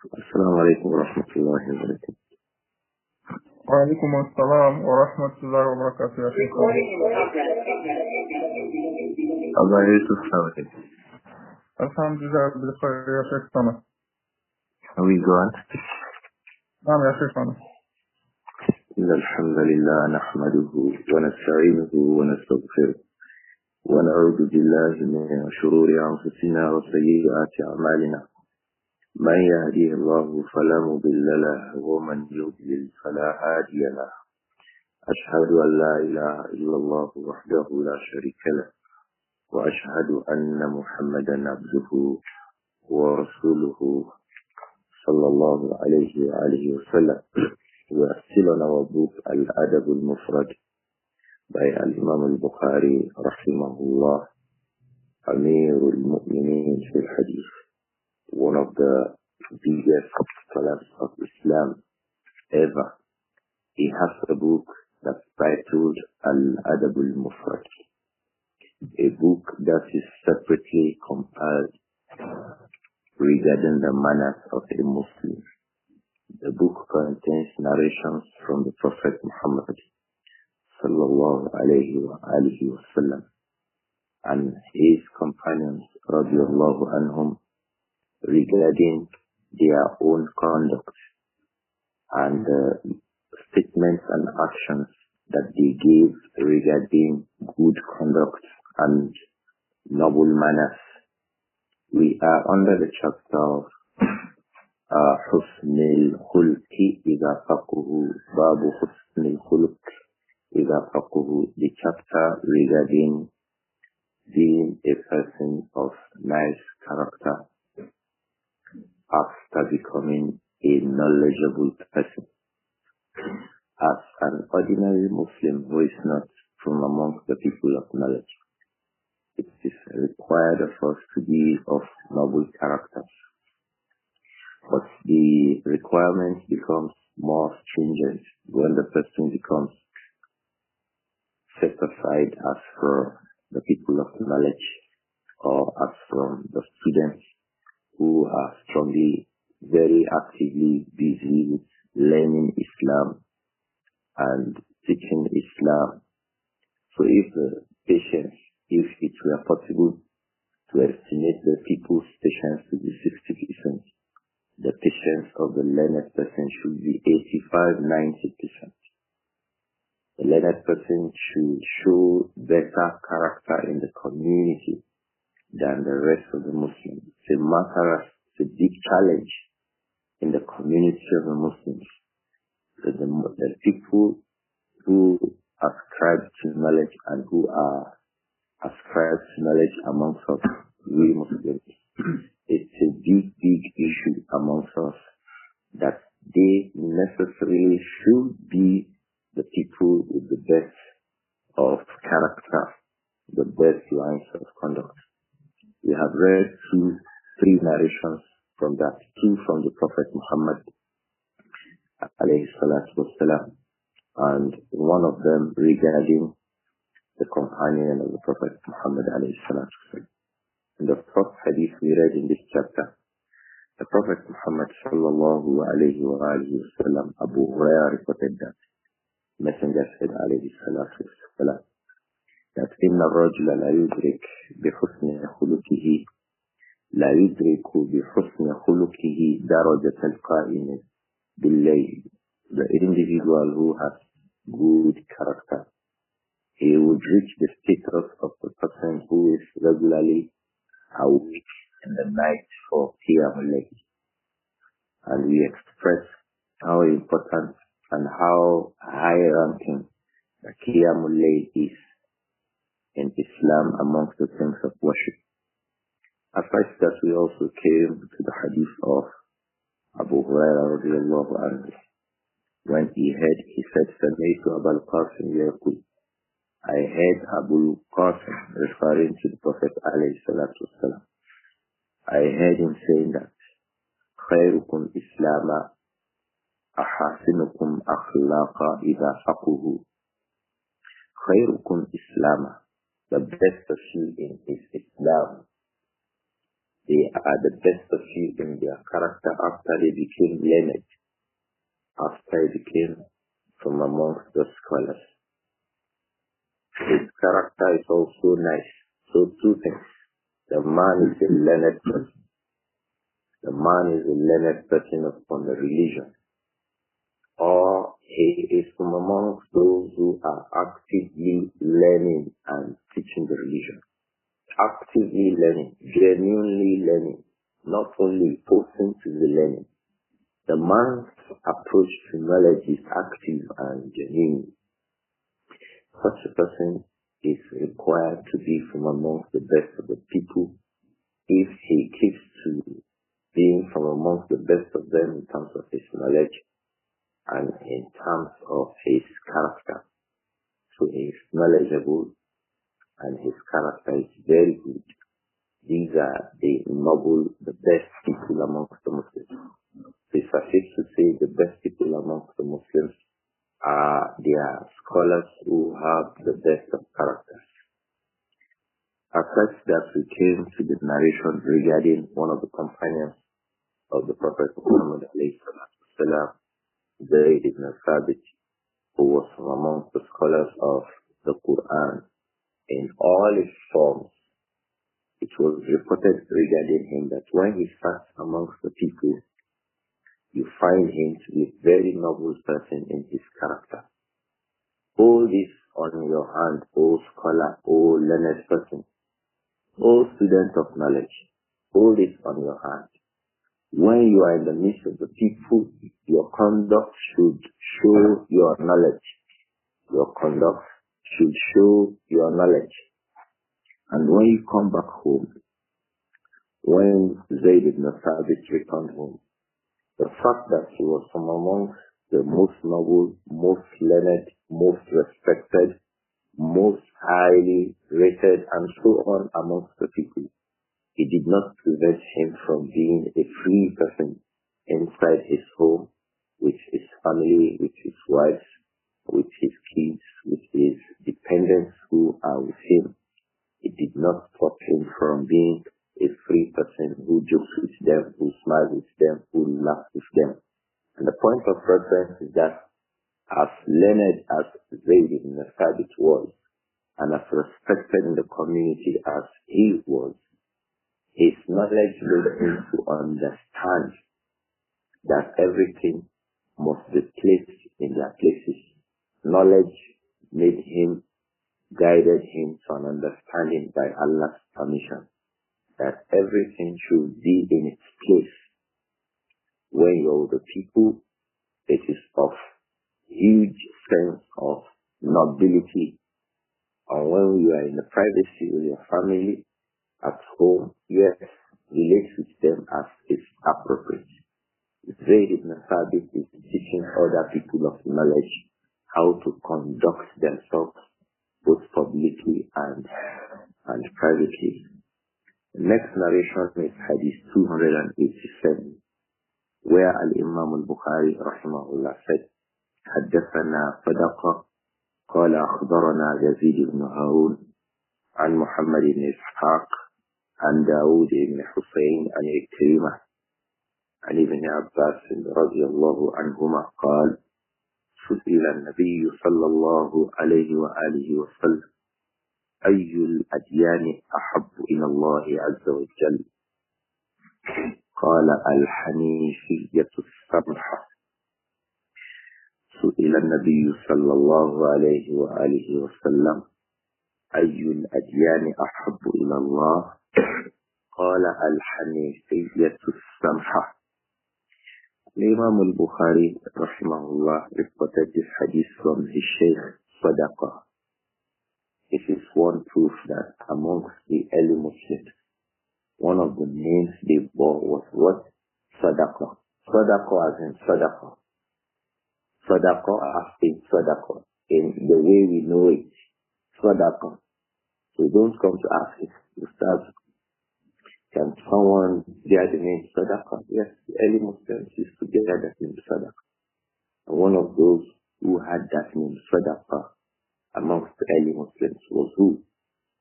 السلام عليكم ورحمة الله وبركاته. وعليكم السلام ورحمة الله وبركاته يا شيخ. الله يسلمك. الحمد لله بخير يا شيخ سنة. How are you going? نعم يا شيخ سنة. إن الحمد لله نحمده ونستعينه ونستغفره ونعوذ بالله من شرور أنفسنا وسيئات أعمالنا. من يهديه الله فلا مضل له ومن يضلل فلا هادي له. أشهد أن لا إله إلا الله وحده لا شريك له وأشهد أن محمدا عبده ورسوله صلى الله عليه وآله وسلم. We are still on our book Al-Adab Al-Mufrad by Al-Imām Al-Bukhāri rahimahullah, Amirul Mu'mineen fil Hadith, one of the biggest scholars of Islam ever. He has a book that's titled Al-Adab Al-Mufrad, a book that is separately compiled regarding the manners of a Muslim. The book contains narrations from the Prophet Muhammad sallallahu alayhi wa alihi wa sallam and his companions radiyallahu anhum regarding their own conduct and statements and actions that they gave regarding good conduct and noble manners. We are under the chapter of حسن الخلق إذا فقه باب حسن الخلق إذا فقه, the chapter regarding being a person of nice character after becoming a knowledgeable person. As an ordinary Muslim who is not from amongst the people of knowledge, it is required of us to be of noble characters. But the requirement becomes more stringent when the person becomes set aside as for the people of knowledge or as from the students who are strongly, very actively busy with learning Islam and teaching Islam. So if if it were possible to estimate the people's patience to be 60%, the patience of the learned person should be 85-90%. The learned person should show better character in the community than the rest of the Muslims. It's a big challenge in the community of the Muslims. So the people who ascribe to knowledge and who are ascribed to knowledge amongst us, we Muslims, it's a big issue amongst us that they necessarily should be the people with the best of character, the best lines of conduct. We have read three narrations from that, two from the Prophet Muhammad alayhi salatu wasalam, and one of them regarding the companion of the Prophet Muhammad alayhi salatu wasalam. In the first hadith we read in this chapter, the Prophet Muhammad sallallahu alayhi wa alihi wa sallam, Abdur-Raūf reported that Messenger said alayhi salatu wasalam, that إِنَّ الرَّجُلَ لَا يُدْرِكُ بِحُسْنِ خُلُقِهِ لَا يُدْرِكُ بِحُسْنِ خُلُقِهِ دَرَجَةَ الْقَائِمِ بِاللَّيْلِ. The individual who has good character, he would reach the status of the person who is regularly awake in the night for Qiyamul Layl. And we express how important and how high ranking the Qiyamul Layl is in Islam amongst the things of worship. Aside that, we also came to the hadith of Abu Hurairah radiyallahu anhu. When he said, سَمِعْتُ أَبَا الْقَاسِمِ يَقُولُ, I heard Abu Qasim referring to the Prophet alayhi salatu wasalam. I heard him saying that خَيْرُكُمْ إِسْلَامًا أَحَاسِنُكُمْ أَخْلَاقًا إِذَا فَقُهُ. خَيْرُكُمْ إِسْلَامًا, the best of you in is Islam. They are the best of you in their character after they became learned, after they became from amongst the scholars. His character is also nice. So two things. The man is a learned person. The man is a learned person upon the religion. Or he is from amongst those who are actively learning and teaching the religion. Actively learning, genuinely learning, not only posting to the learning. The man's approach to knowledge is active and genuine. Such a person is required to be from amongst the best of the people if he keeps to being from amongst the best of them in terms of his knowledge and in terms of his character. So he is knowledgeable and his character is very good. These are the noble, the best people amongst the Muslims. It's safe to say the best people amongst the Muslims are their scholars who have the best of characters. As such that we came to the narration regarding one of the companions of the Prophet Muhammad ﷺ, Zayd ibn Thabit, who was from amongst the scholars of the Quran in all its forms. It was reported regarding him that when he sat amongst the people, you find him to be a very noble person in his character. Hold this on your hand, O scholar, O learned person, O student of knowledge. Hold this on your hand. When you are in the midst of the people, your conduct should show your knowledge. Your conduct should show your knowledge. And when you come back home, when Zayd ibn Thabit returned home, the fact that he was from amongst the most noble, most learned, most respected, most highly rated, and so on amongst the people, it did not prevent him from being a free person inside his home, with his family, with his wives, with his kids, with his dependents who are with him. It did not stop him from being a free person who jokes with them, who smiles with them, who laughs with them. And the point of reference is that as learned as Zayd ibn Thabit was, and as respected in the community as he was, his knowledge led him to understand that everything must be placed in their places. Knowledge made him, guided him to an understanding by Allah's permission that everything should be in its place. When you're with the people, it is of huge sense of nobility. And when you are in the privacy with your family, at home, yes, relate with them as is appropriate. Zayd ibn Thabit is teaching other people of knowledge how to conduct themselves both publicly and privately. The next narration is Hadith 287, where Al-Imām Al-Bukhāri rahimahullah said, حدثنا صدقة قال أخبرنا يزيد بن هارون عن محمد بن إسحاق عن داود بن حسين عن إكرمة عن ابن عباس رضي الله عنهما قال سئل النبي صلى الله عليه وآله وسلم أي الأديان أحب إلى الله عز وجل قال الحنيفية السمحة سئل النبي صلى الله عليه وآله وسلم أي الأديان أحب إلى الله قال الحنيفية السمحة. Al-Imām Al-Bukhāri rahimahullah reported this hadith from his Shaykh Sadaqah. It is one proof that amongst the early Muslims, one of the names they bore was what? Sadaqah. Sadaqah as in Sadaqah. Sadaqah as in Sadaqah. In the way we know it. Sadaqah. So don't come to ask it. Ustaz, can someone bear the name Sadaqah? Yes, the early Muslims used to bear that name Sadaqah. And one of those who had that name Sadaqah amongst the early Muslims was who?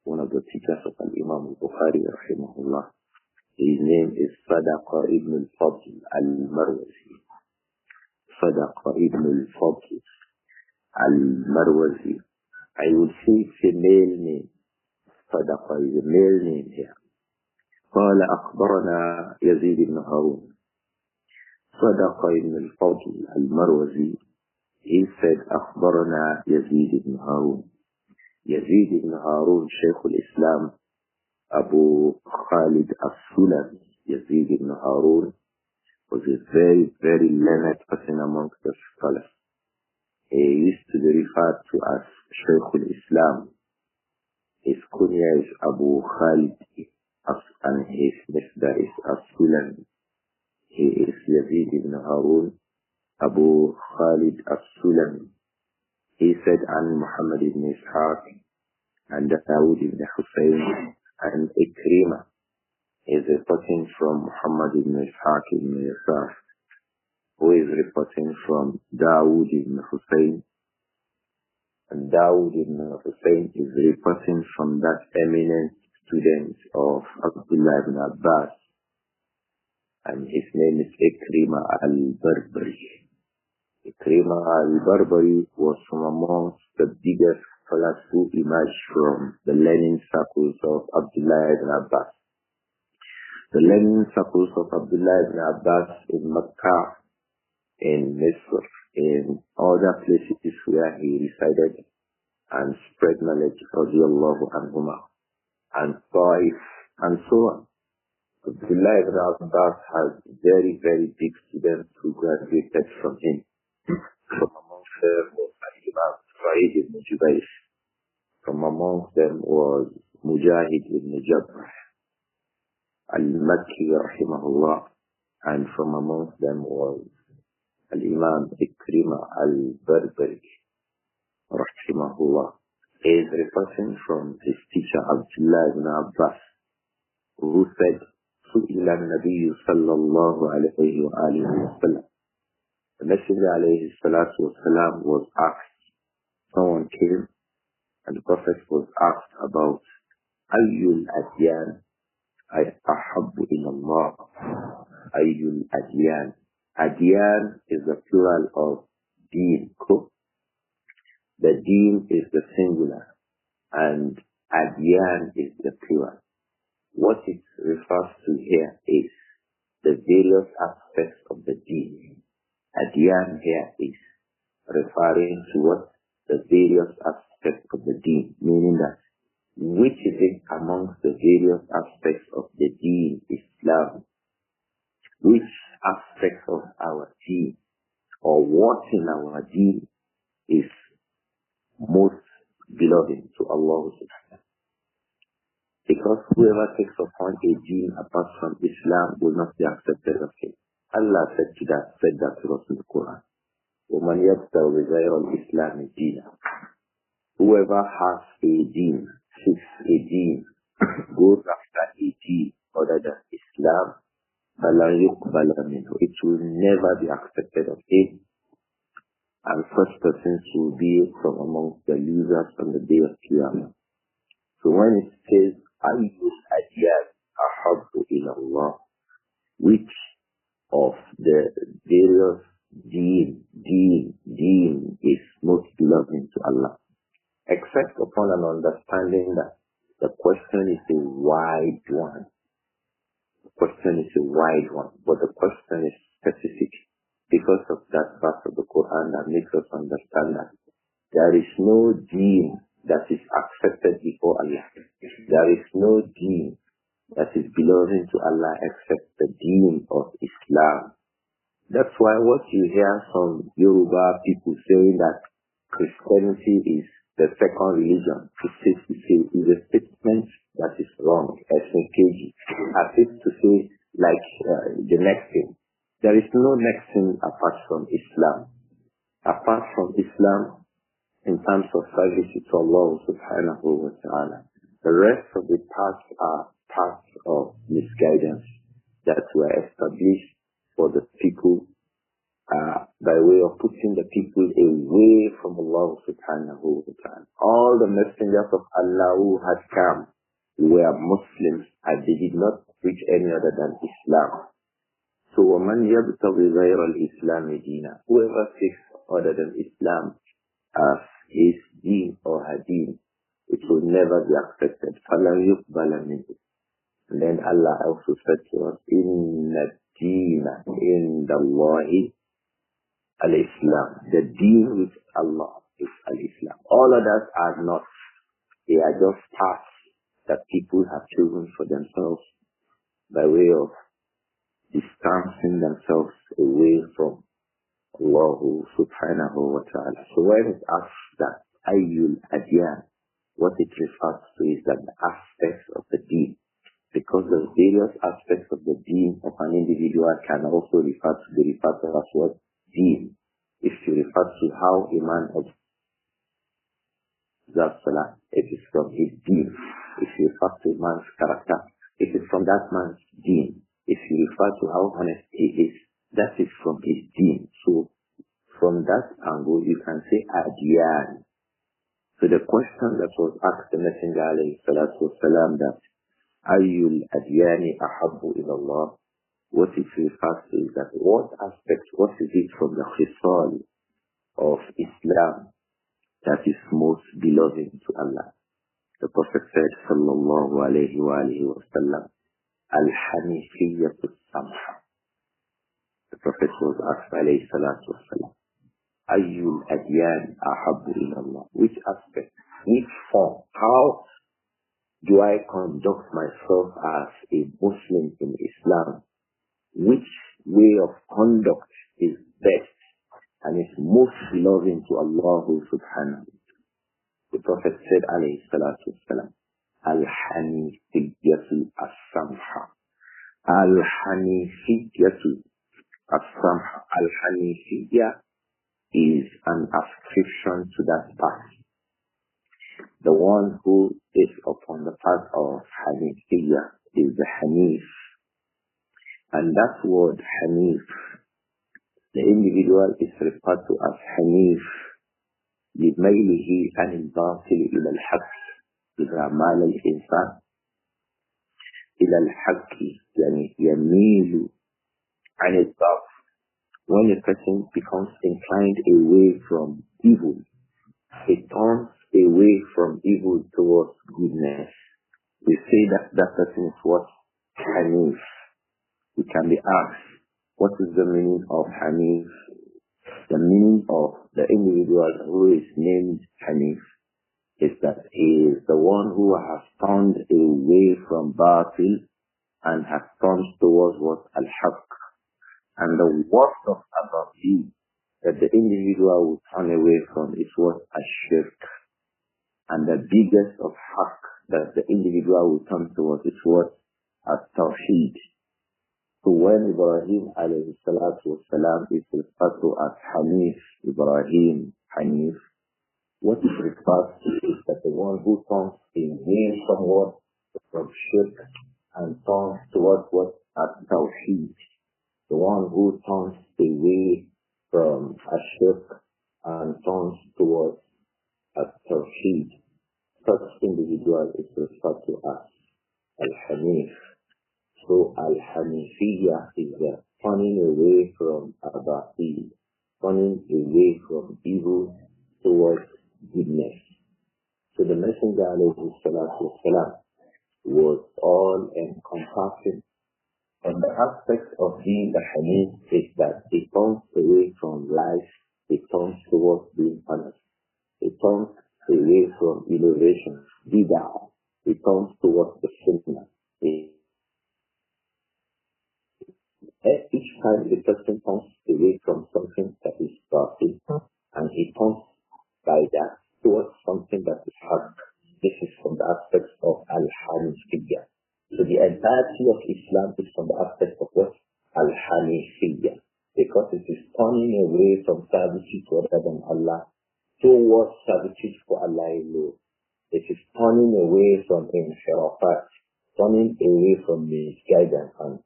One of the teachers of Al-Imām Al-Bukhāri rahimahullah. His name is Sadaqa ibn al-Fadl al-Marwazi. Sadaqa ibn al-Fadl al-Marwazi. I would say it's a male name. Sadaqa is a male name here. قال أخبرنا يزيد بن هارون. Sadaqa ibn al-Fadl al-Marwazi, he said أخبرنا يزيد بن هارون. Yazid ibn Harun, Shaykh al-Islam, Abu Khalid as-Sulami. Yazid ibn Harun was a very, very learned person amongst the scholars. He used to be referred to as Shaykh al-Islam. His kunya is Abu Khalid, and his misdar is as-Sulami. He is Yazid ibn Harun, Abu Khalid as-Sulami. He said, and Muhammad ibn Ishaq, and Dawood ibn Hussein, and Ikrima is reporting from Muhammad ibn Ishaq ibn Yasar, who is reporting from Dawood ibn Hussein, and Dawood ibn Hussein is reporting from that eminent student of Abdullah ibn Abbas, and his name is Ikrima al-Barbari. Ikrima al-Barbari was from amongst the biggest scholars who emerged from the learning circles of Abdullah ibn Abbas. The learning circles of Abdullah ibn Abbas in Makkah, in Misr, in other places where he resided and spread knowledge, radiallahu anhuma, and Taif, and so on. Abdullah ibn Abbas has very, very big students who graduated from him. From amongst them was Al-Imām Sa'id ibn Jubayr. From amongst them was Mujahid ibn Jabr al-Makki rahimahullah. And from amongst them was Al-Imām Ikrima al-Barbari rahimahullah. He is reporting from his teacher Abdullah ibn Abbas, who said, سئل النبي صلى الله عليه وآله وسلم. The Messenger alayhi salatu wasalam was asked, someone came and the Prophet was asked about Ayyul Adyan ahabbu ila Allah. Ayyul Adyan. Adyan is the plural of deen. The deen is the singular and Adyan is the plural. What it refers to here is the various aspects of the deen. Adyan here is referring to what? The various aspects of the deen, meaning that which is it amongst the various aspects of the deen, Islam? Which aspects of our deen or what in our deen is most beloved to Allah subhanahu? Because whoever takes upon a deen apart from Islam will not be accepted of him. Allah said that to us in the Quran. وَمَنْ يَبْتَغِ غَيْرَ الْإِسْلَامِ دِينًا. Whoever has a deen, seeks a deen, goes after a deen other than Islam, فَلَنْ يُقْبَلَ مِنْهُ. It will never be accepted of him. And such persons will be from amongst the losers on the day of Qiyamah. So when it says, Ayyul Adyan ahabbu ila Allah, which of the various deen is most beloved to Allah, except upon an understanding that the question is a wide one. The question is a wide one, but the question is specific because of that verse of the Quran that makes us understand that there is no deen that is accepted before Allah. There is no deen that is beloved to Allah except the deen of Islam. That's why what you hear some Yoruba people saying that Christianity is the second religion, is a statement that is wrong, SNKG. As if to say, like the next thing. There is no next thing apart from Islam. Apart from Islam, in terms of service to Allah subhanahu wa ta'ala, the rest of the paths are paths of misguidance that were established for the people by way of putting the people away from Allah subhanahu wa ta'ala. All the messengers of Allah who had come, were Muslims and they did not preach any other than Islam. So وَمَنْ يَبْتَغِي غَيْرَ الْإِسْلَامِ دِينًا, whoever seeks other than Islam as his deen or her deen, it will never be accepted. فَلَنْ يُقْبَلَ مِنْهُ. And then Allah also said to us, إِنَّ الدِّينَ عِنْدَ اللَّهِ al-Islam. The deen with Allah is al-Islam. All others are not. They are just paths that people have chosen for themselves by way of distancing themselves away from Allah subhanahu wa ta'ala. So when it asks that Ayyul Adyan, what it refers to is that the aspects of the deen, because the various aspects of the deen of an individual can also be referred to as what? Deen. If you refer to how a man observes salah, it is from his deen. If you refer to a man's character, it is from that man's deen. If you refer to how honest he is, that is from his deen. So from that angle, you can say Adyan. So the question that was asked the Messenger alayhi salatu wasalam, that Ayyul Adyani ahabbu ila Allah, what it refers to is that what aspect, what is it from the khisal of Islam that is most beloved to Allah? The Prophet said, sallallahu alayhi wa alihi wa sallam, Al-Hanifiyyatu Samha. The Prophet was asked, alayhi salatu wasalam, Ayyul Adyan ahabbu ila Allah. Which aspect, which form, how do I conduct myself as a Muslim in Islam? Which way of conduct is best and is most loving to Allah subhanahu? The Prophet said, alayhi salatu wasalam, Al-Hanifiyyatu As-Samha. Al-Hanifiyyatu As-Samha. Al-Hanifiyya is an ascription to that path. The one who is upon the path of Hanifiyya is the Hanif. And that word Hanif, the individual is referred to as Hanif لميله عن الباطل إلى الحق. إذا مال الإنسان إلى الحق يعني يميل عن الباطل. When a person becomes inclined away from evil, he turns away from evil towards goodness. We say that that person is what? Hanif. We can be asked, what is the meaning of Hanif? The meaning of the individual who is named Hanif is that he is the one who has turned away from Batil and has turned towards what? Al-Haq. And the worst of Abatil that the individual will turn away from is what? Ash-Shaykh. And the biggest of Haq that the individual will turn towards is what? At-Tawheed. So when Ibrāhīm alayhi salatu wasalam is referred to as Hanif, Ibrāhīm, Hanif, what it refers to is that the one who turns away from what? From shirk and turns towards what? At-Tawheed. The one who turns away from Ash-Shaykh and turns towards At-Tawheed. Such individual is referred to as Al-Hanif. So Al-Hanifiyya is the turning away from Abatil, turning away from evil towards goodness. So the Messenger alayhi salatu wasalam was all encompassing. And the aspect of being the Hanif is that it turns away from life, it turns towards being honest. It turns away from innovation, bid'ah. It turns towards the sunnah. Each time the person turns away from something that is batil, and he turns by that towards something that is haq. This is from the aspects of Al-Hanifiyya. So the entirety of Islam is from the aspect of what? Al-Hanifiyya. Because it is turning away from servitude to other than Allah towards servitude for Allah alone. It is turning away from inhirafat, turning away from misguidance and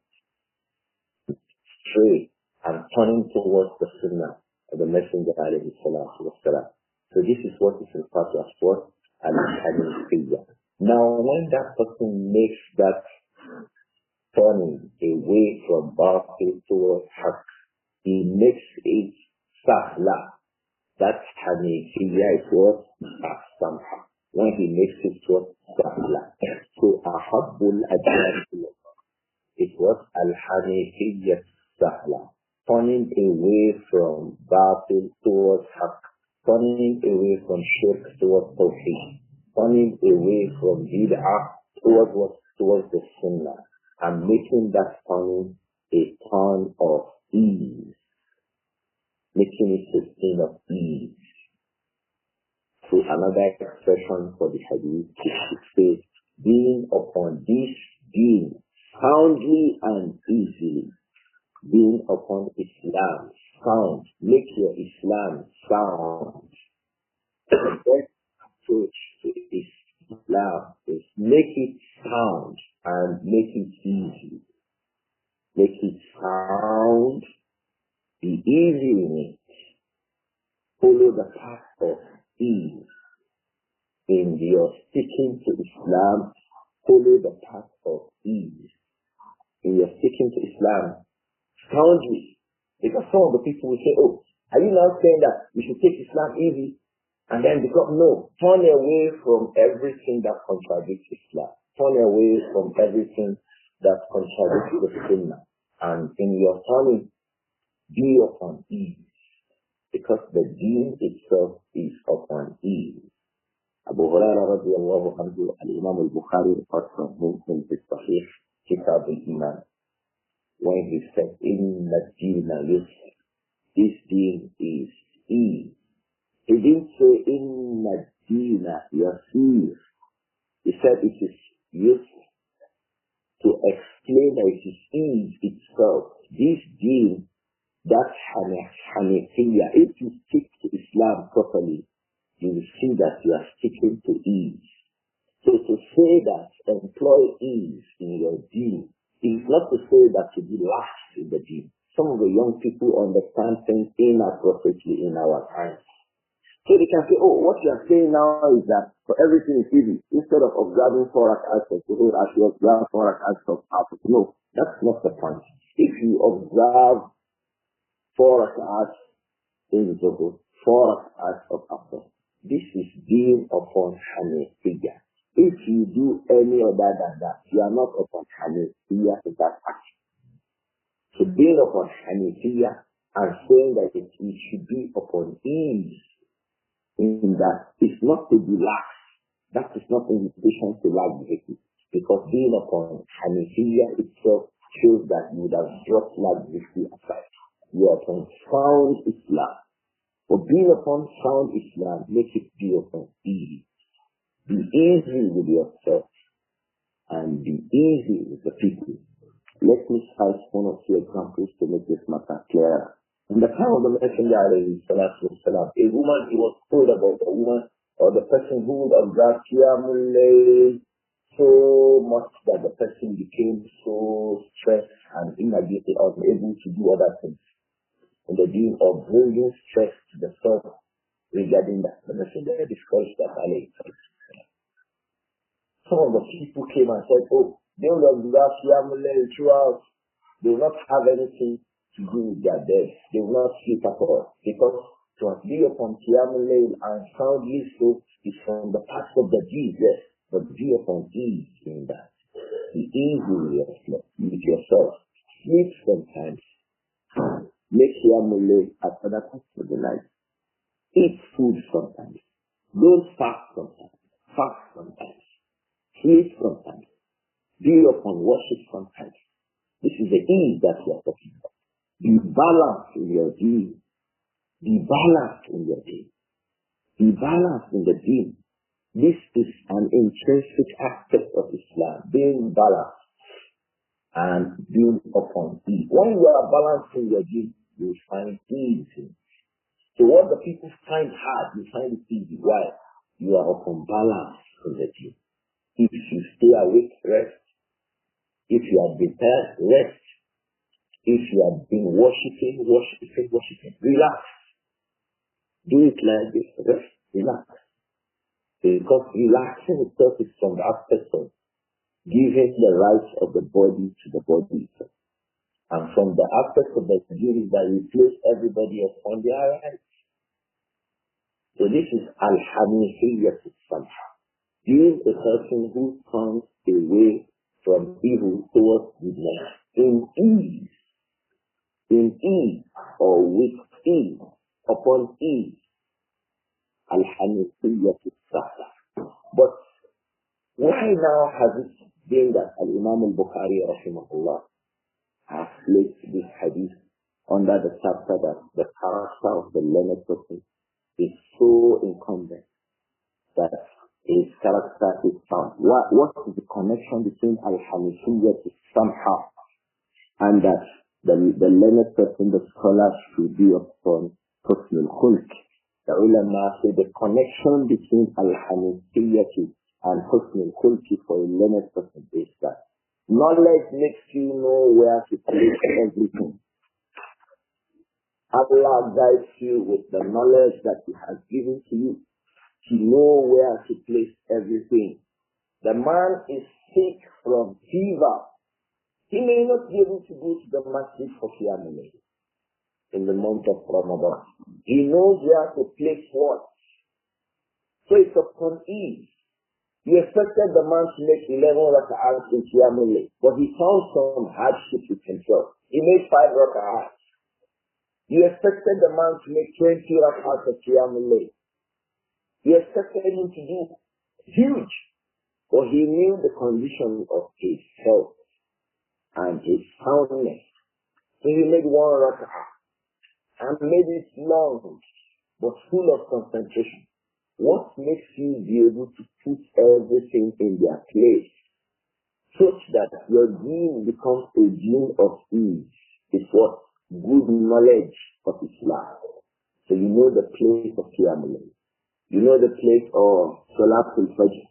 stray, and turning towards the sunnah of the Messenger alayhi salatu wasalam. So this is what is referred to as what? Al-Hanifiyya. Now, when that person makes that turning away from batil towards haq, he makes it sahla. That Hanifiyya is what? Samha. When he makes it what? Sahla. So, Ahabbul Adab, it was Al-Hanifiyya Sahla. Turning away from batil towards haq. Turning away from shirk towards tawheed. Turning away from bid'ah towards what? Towards the sunnah. And making that turning a turn of ease. Making it a thing of ease. So another expression for the hadith is says, being upon this deen soundly and easily. Being upon Islam sound. Make your Islam sound. The best approach to Islam is make it sound and make it easy. Make it sound. Be easy in it. Follow the path of ease. In your sticking to Islam, follow the path of ease. In your sticking to Islam, soundly. Because some of the people will say, oh, are you now saying that we should take Islam easy? And then become, no, turn away from everything that contradicts Islam. Turn away from everything that contradicts the Sunnah. And in your turning, be upon ease, because the deen itself is upon ease. Abu-Hurairah radiallahu anhu, Al-Imām Al-Bukhāri reports from him in his Sahih, Kitab Al-Imām, when he said, Inna ad-deena yusr, this deen is ease. He didn't say, Inna ad-deena yasir. He said it is yusr, to explain that it is ease itself. This deen, that Hanifiyya, if you stick to Islam properly, you will see that you are sticking to ease. So to say that employ ease in your deen is not to say that you be lax in the deen. Some of the young people understand things inappropriately in our times. So they can say, oh, what you are saying now is that for everything is easy. Instead of observing 4 rak'ahs of Zuhur, I should observe 4 rak'ahs of Asr. No, that's not the point. If you observe 4 rak'ahs in Zuhur, 4 rak'ahs of Asr, this is being upon Hanifiyya. If you do any other than that, you are not upon Hanifiyya in that act. So being upon Hanifiyya and saying that it should be upon ease, in that it's not to be lax. That is not an invitation to laxity. Because being upon Hanifiyya itself shows that you would have dropped laxity aside. You are upon sound Islam. But being upon sound Islam, make it be upon ease. Be easy with yourself and be easy with the people. Let me cite 1 or 2 examples to make this matter clearer. In the time of the Messenger, a woman, he was told about a woman or the person who would observe Qiyamul Layl so much that the person became so stressed and inability or unable to do other things. In the deal of bringing stress to the soul regarding that, the Messenger discouraged that. Some of the people came and said, oh, they will observe Qiyamul Layl throughout. They will not have anything to do with their death. They will not sleep at all. Because to be upon Qiyamul Layl and soundly so is from the path of the deed, yes, but be upon ease in that. Be easy with yourself. Sleep sometimes. Make Qiyamul Layl at other parts of the night. Eat food sometimes. Don't fast sometimes. Fast sometimes. Sleep sometimes. Be upon worship sometimes. This is the ease that we are talking about. Be balanced in your deen. Be balanced in your deen. Be balanced in the deen. This is an intrinsic aspect of Islam. Being balanced and being upon ease. When you are balanced in your deen, you will find ease. So what the people find hard, you find it easy. Why? You are upon balance in the deen. If you stay awake, rest. If you have been tired, rest. If you have been worshiping, relax. Do it like this, rest, relax. Because relaxing itself is from the aspect of giving the rights of the body to the body itself. And from the aspect of the duty that we place everybody upon their rights. So this is al-hanifiyyah samha. Being a person who turns away from evil towards goodness in ease, or with ease, upon ease. Al-hanifiyyah samha. But why now has it been that Al-Imām Al-Bukhāri rahimahullah has placed this hadith under the chapter that the character of the learned person is so incumbent that his character is found? What is the connection between al-hanifiyyah samha and that the learned person, the scholar, should be upon husnul khulq? The ulama say the connection between al-hanifiyyah and husnul khulq for a learned person is that knowledge makes you know where to place everything. Allah guides you with the knowledge that He has given to you to know where to place everything. The man is sick from fever. He may not be able to go to the masjid for Qiyamul Layl in the month of Ramadan. He knows where to place what. So it's upon ease. You expected the man to make 11 raka'ahs in Qiyamul Layl, but he found some hardship with himself. He made 5 raka'ahs. You expected the man to make 20 raka'ahs of Qiyamul Layl. You expected him to do huge, but he knew the condition of his health and his soundness. So he made 1 raka'ah and made it long, but full of concentration. What makes you be able to put everything in their place such that your deen becomes a deen of ease? Is what? Good knowledge of Islam. So you know the place of Qiyamul Layl. You know the place of Salatul Fajr.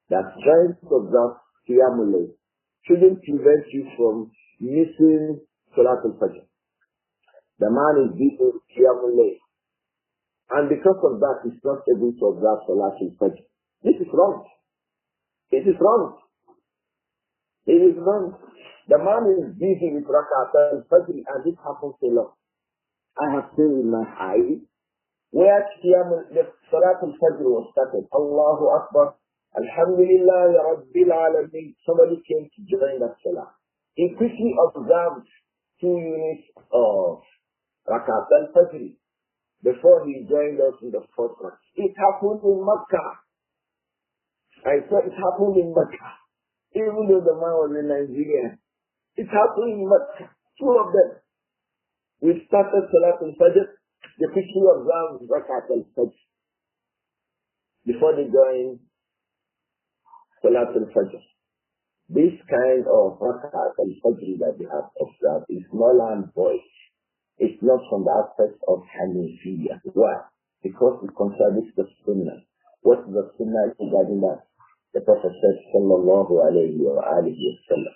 That trying to observe Qiyamul Layl shouldn't prevent you from missing Salatul Fajr. The man is doing Qiyamul Layl, and because of that, he's not able to observe Salatul Fajr. This is wrong. It is wrong. It is wrong. The man is busy with Rakat al-Fajr, and this happens a lot. I have seen with my eyes where the Salatul Fajr was started. Allahu Akbar. Alhamdulillah Rabbil Alameen. Somebody came to join that Salah. He quickly observed 2 units of Rakat al-Fajr before he joined us in the 4th class. It happened in Makkah. I said it happened in Makkah. Even though the man was in Nigeria. It happened in Makkah. 2 of them. We started Salat al-Fajr. They quickly observed Rakat al-Fajr before they joined Salat al-Fajr. This kind of Rakat al-Fajr that they have observed is null and void. It's not from the aspect of Hanifiyyah. Why? Because it contradicts the Sunnah. What is the Sunnah regarding that? The Prophet said, sallallahu alayhi wa alihi wa sallam.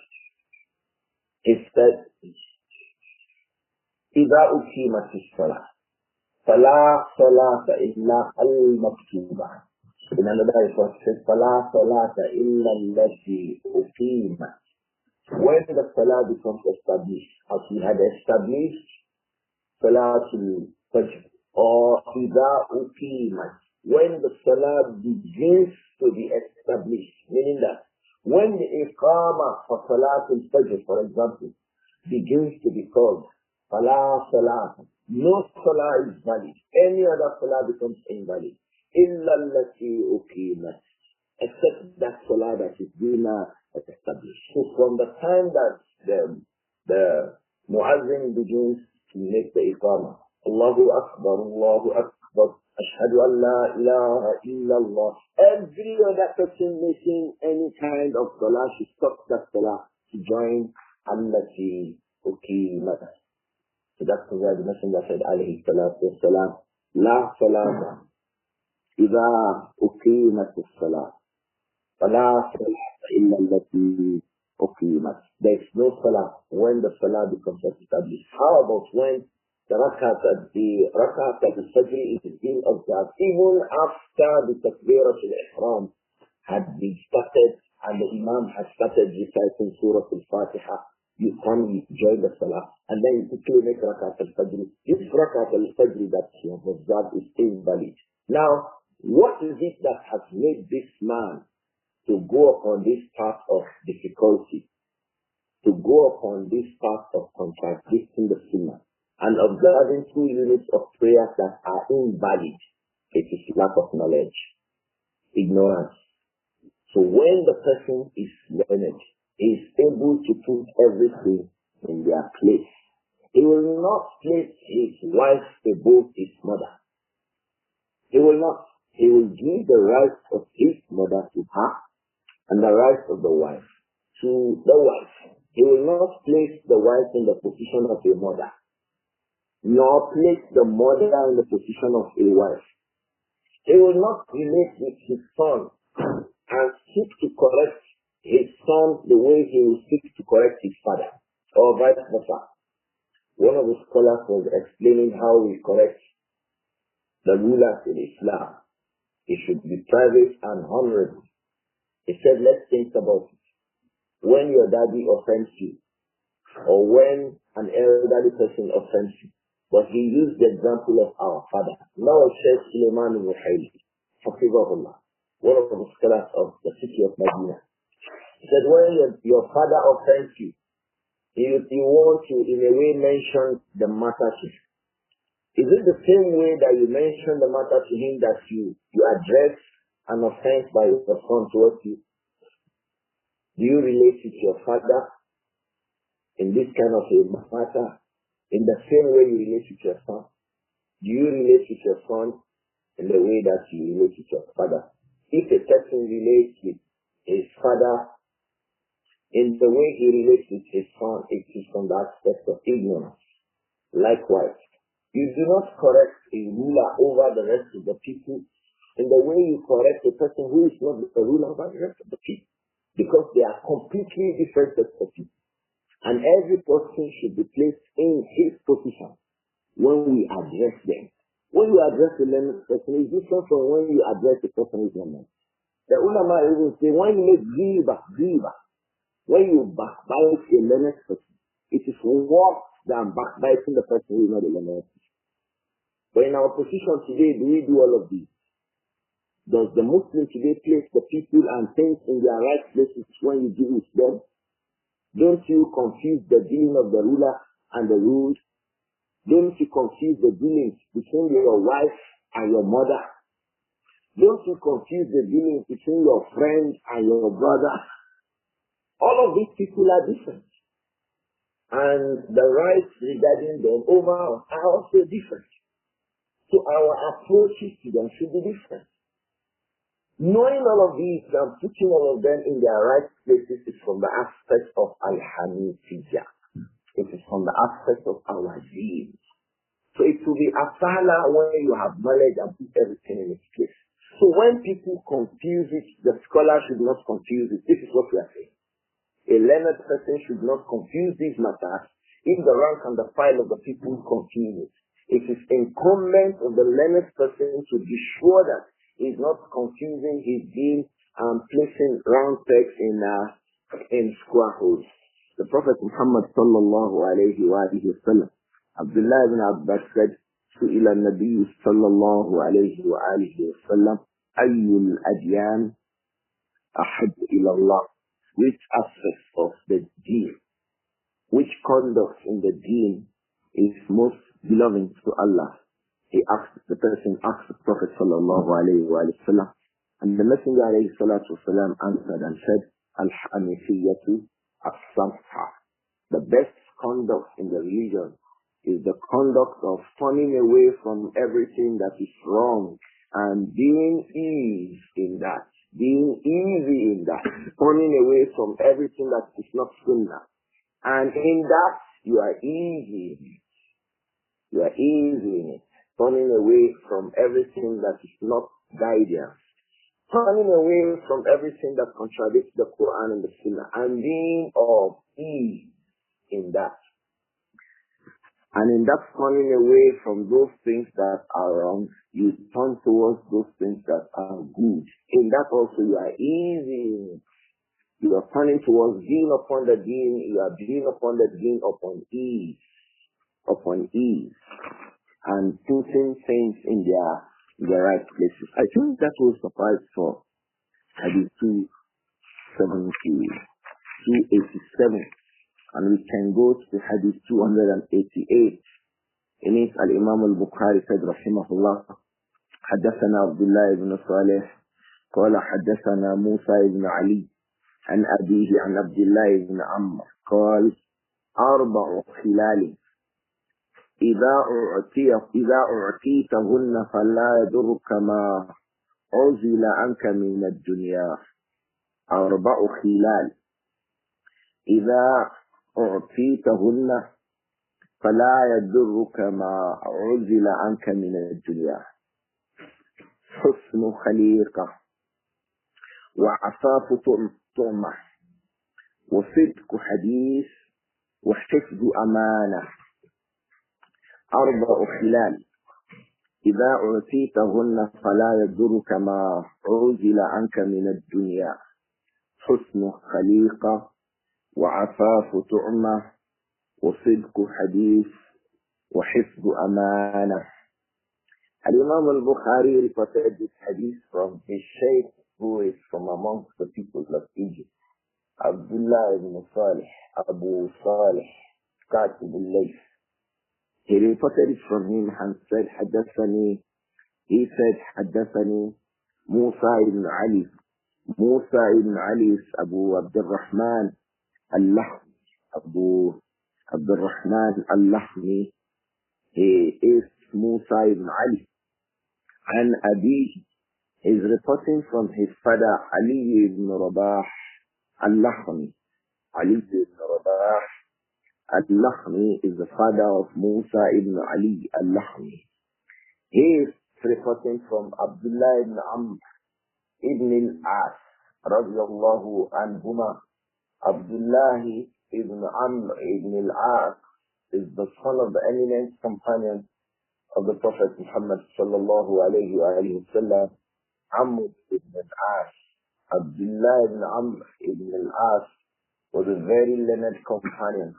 He said, إِذَا أُقِيمَتِ الصَّلَاةُ فَلَا صَلَاةَ إِلَّا الْمَكْتُوبَةِ. In another report, it says, فَلَا صَلَاةَ إِلَّا الَّتِي أُقِيمَتْ. When the Salah becomes established, as we had established Salatul Fajr, or إِذَا أُقِيمَتْ, when the Salah begins to be established, meaning that when the Iqamah for Salatul Fajr, for example, begins to be called, Fala Salah, no Salah is valid. Any other Salah becomes invalid. إِلَّا الَّتِي أُقِيمَتْ, except that Salah that is being established. So from the time that the Muazzin begins to make the Iqamah, Allahu Akbar, Ashhadu an la ilaha illallah, every other person making any kind of Salah should stop that Salah to join Allati Uqimat. So that's why the Messenger said, alayhi salatu wassalam, La salata idha uqimat as-salah, fala salata illa allati uqimat. There is no Salah when the Salah becomes established. How about when The rakat al-Fajr is being observed even after the Takbirat al-Ihram had been started and the Imam had started reciting Surah Al-Fatiha. You come, you join the Salah, and then you quickly make rakat al-Fajr. This rakat al-Fajr that you have observed is invalid. Now, what is it that has made this man to go upon this path of difficulty, to go upon this path of contradicting the Sunnah, and observing 2 units of prayers that are invalid? It is lack of knowledge, ignorance. So when the person is learned, he is able to put everything in their place. He will not place his wife above his mother. He will not. He will give the rights of his mother to her and the rights of the wife to the wife. He will not place the wife in the position of a mother, nor place the mother in the position of a wife. He will not relate with his son and seek to correct his son the way he will seek to correct his father, or vice versa. One of the scholars was explaining how we correct the rulers in Islam. It should be private and honorable. He said, let's think about it. When your daddy offends you, or when an elderly person offends you, but he used the example of our father. Now Shaykh Sulaiman al-Ruhaili, Hafizahullah, one of the scholars of the city of Medina. He said, when your father offends you, you want to, in a way, mention the matter to him. Is it the same way that you mention the matter to him that you address an offense by your son towards you? Do you relate with your father in this kind of a matter in the same way you relate with your son? Do you relate with your son in the way that you relate with your father? If a person relates with his father in the way he relates with his son, it is from the aspect of ignorance. Likewise, you do not correct a ruler over the rest of the people in the way you correct a person who is not a ruler over the rest of the people, because they are completely different sets of people. And every person should be placed in his position when we address them. When you address the learned person, is different from when you address the person who is learned. The ulama even say, when you make ghiba, when you backbite a learned person, it is worse than backbiting the person who is not a learned person. But in our position today, do we do all of these? Does the Muslim today place the people and things in their right places when you deal with them? Don't you confuse the dealing of the ruler and the ruled? Don't you confuse the dealings between your wife and your mother? Don't you confuse the dealings between your friend and your brother? All of these people are different. And the rights regarding them over are also different. So our approaches to them should be different. Knowing all of these and putting all of them in their right places is from the aspect of Al-Hanifiyya. It is from the aspect of our deen. So it will be asala when you have knowledge and put everything in its place. So when people confuse it, the scholar should not confuse it. This is what we are saying. A learned person should not confuse these matters if the rank and the file of the people confuse it. It is incumbent on the learned person to be sure that he is not confusing his deen and placing round pegs in square holes. The Prophet Muhammad sallallahu alayhi wa sallam, Abdullah ibn Abbas said, سئل النبي صلى الله عليه وآله وسلم أي الأديان أحب إلى الله? Which aspects of the deen, which conduct in the deen is most beloved to Allah? The person asked the Prophet sallallahu alayhi wa sallam, and the Messenger alayhi salatu wasalam answered and said, Al-Hanifiyyatu as-Samha. The best conduct in the religion is the conduct of turning away from everything that is wrong and being easy in that, turning away from everything that is not sunnah. And in that, you are easy in it. You are easy in it. Turning away from everything that is not guidance. Turning away from everything that contradicts the Quran and the Sunnah. And being of ease in that. And in that turning away from those things that are wrong, you turn towards those things that are good. In that also you are easy. You are turning towards being upon the deen. You are being upon the deen upon ease. Upon ease. And putting things in their right places. I think that will suffice for Hadith 287. And we can go to Hadith 288. In it, Al-Imām Al-Bukhāri said, Rahimahullah, حدثنا عبد الله بن صالح قال حدثنا موسى بن علي عن أبيه عن عبد الله بن عمرو قال 4 خلال إذا أعطيتهن فلا يضرك ما عزل عنك من الدنيا. 4 خلال إذا أعطيتهن فلا يضرك ما عزل عنك من الدنيا. حسن خليقة وعفاف طعمة وصدق حديث وحفظ أمانة. 4 خلال إذا أعطيتهن فلا يضرك ما عزل عنك من الدنيا. حسن خليقة وعفاف طعمة وصدق حديث وحفظ أمانة. Al-Imām Al-Bukhāri reported this hadith from his Shaykh, who is from amongst the people of Egypt, Abdullah ibn Salih, Abu Salih, Katib al-Layth. He reported it from him and said, he said, حدثني Musa ibn Ali. Musa ibn Ali is Abu Abdur-Rahman al-Lahmi. Abu Abdur-Rahman al-Lahmi. He is Musa ibn Ali. And Abi is reporting from his father Ali ibn Rabah al-Lahmi. Ali ibn Rabah al-Lahmi is the father of Musa ibn Ali al-Lahmi. He is reporting from Abdullah ibn Amr ibn al-As radiyallahu anhuma. Abdullah ibn Amr ibn al-As is the son of the eminent companion of the Prophet Muhammad sallallahu alayhi wa sallam, Amr ibn al-As. Abdullah ibn Amr ibn al-As was a very learned companion,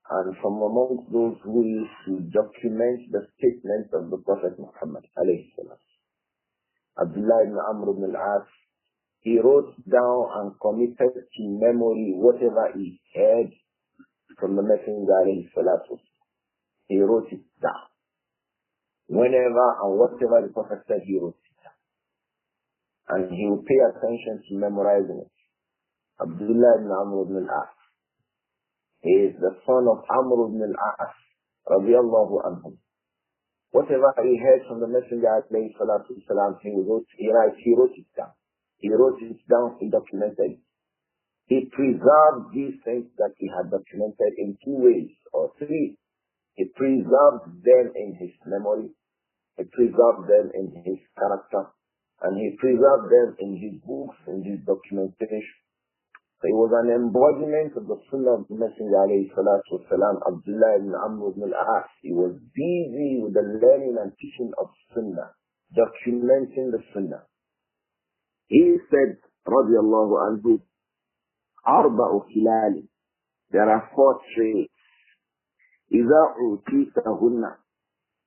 and from amongst those who used to document the statements of the Prophet Muhammad alayhi salam. Abdullah ibn Amr ibn al-As, he wrote down and committed to memory whatever he heard from the Messenger alayhi salatu. He wrote it down. Whenever and whatever the Prophet said, he wrote it down. And he will pay attention to memorizing it. Abdullah ibn Amr ibn al-As. He is the son of Amr ibn al-As, radiyallahu anhum. Whatever he heard from the Messenger alayhi salatu salam, he wrote it down. He wrote it down, he documented it. He preserved these things that he had documented in 2 ways or 3. He preserved them in his memory, he preserved them in his character, and he preserved them in his books, in his documentation. So he was an embodiment of the Sunnah of the Messenger alayhi salatu wasalam, Abdullah ibn Amr ibn al-As. He was busy with the learning and teaching of Sunnah, documenting the Sunnah. He said, radiyallahu anhu, 4 خلال. There are 4 traits. إذا أوتيتهن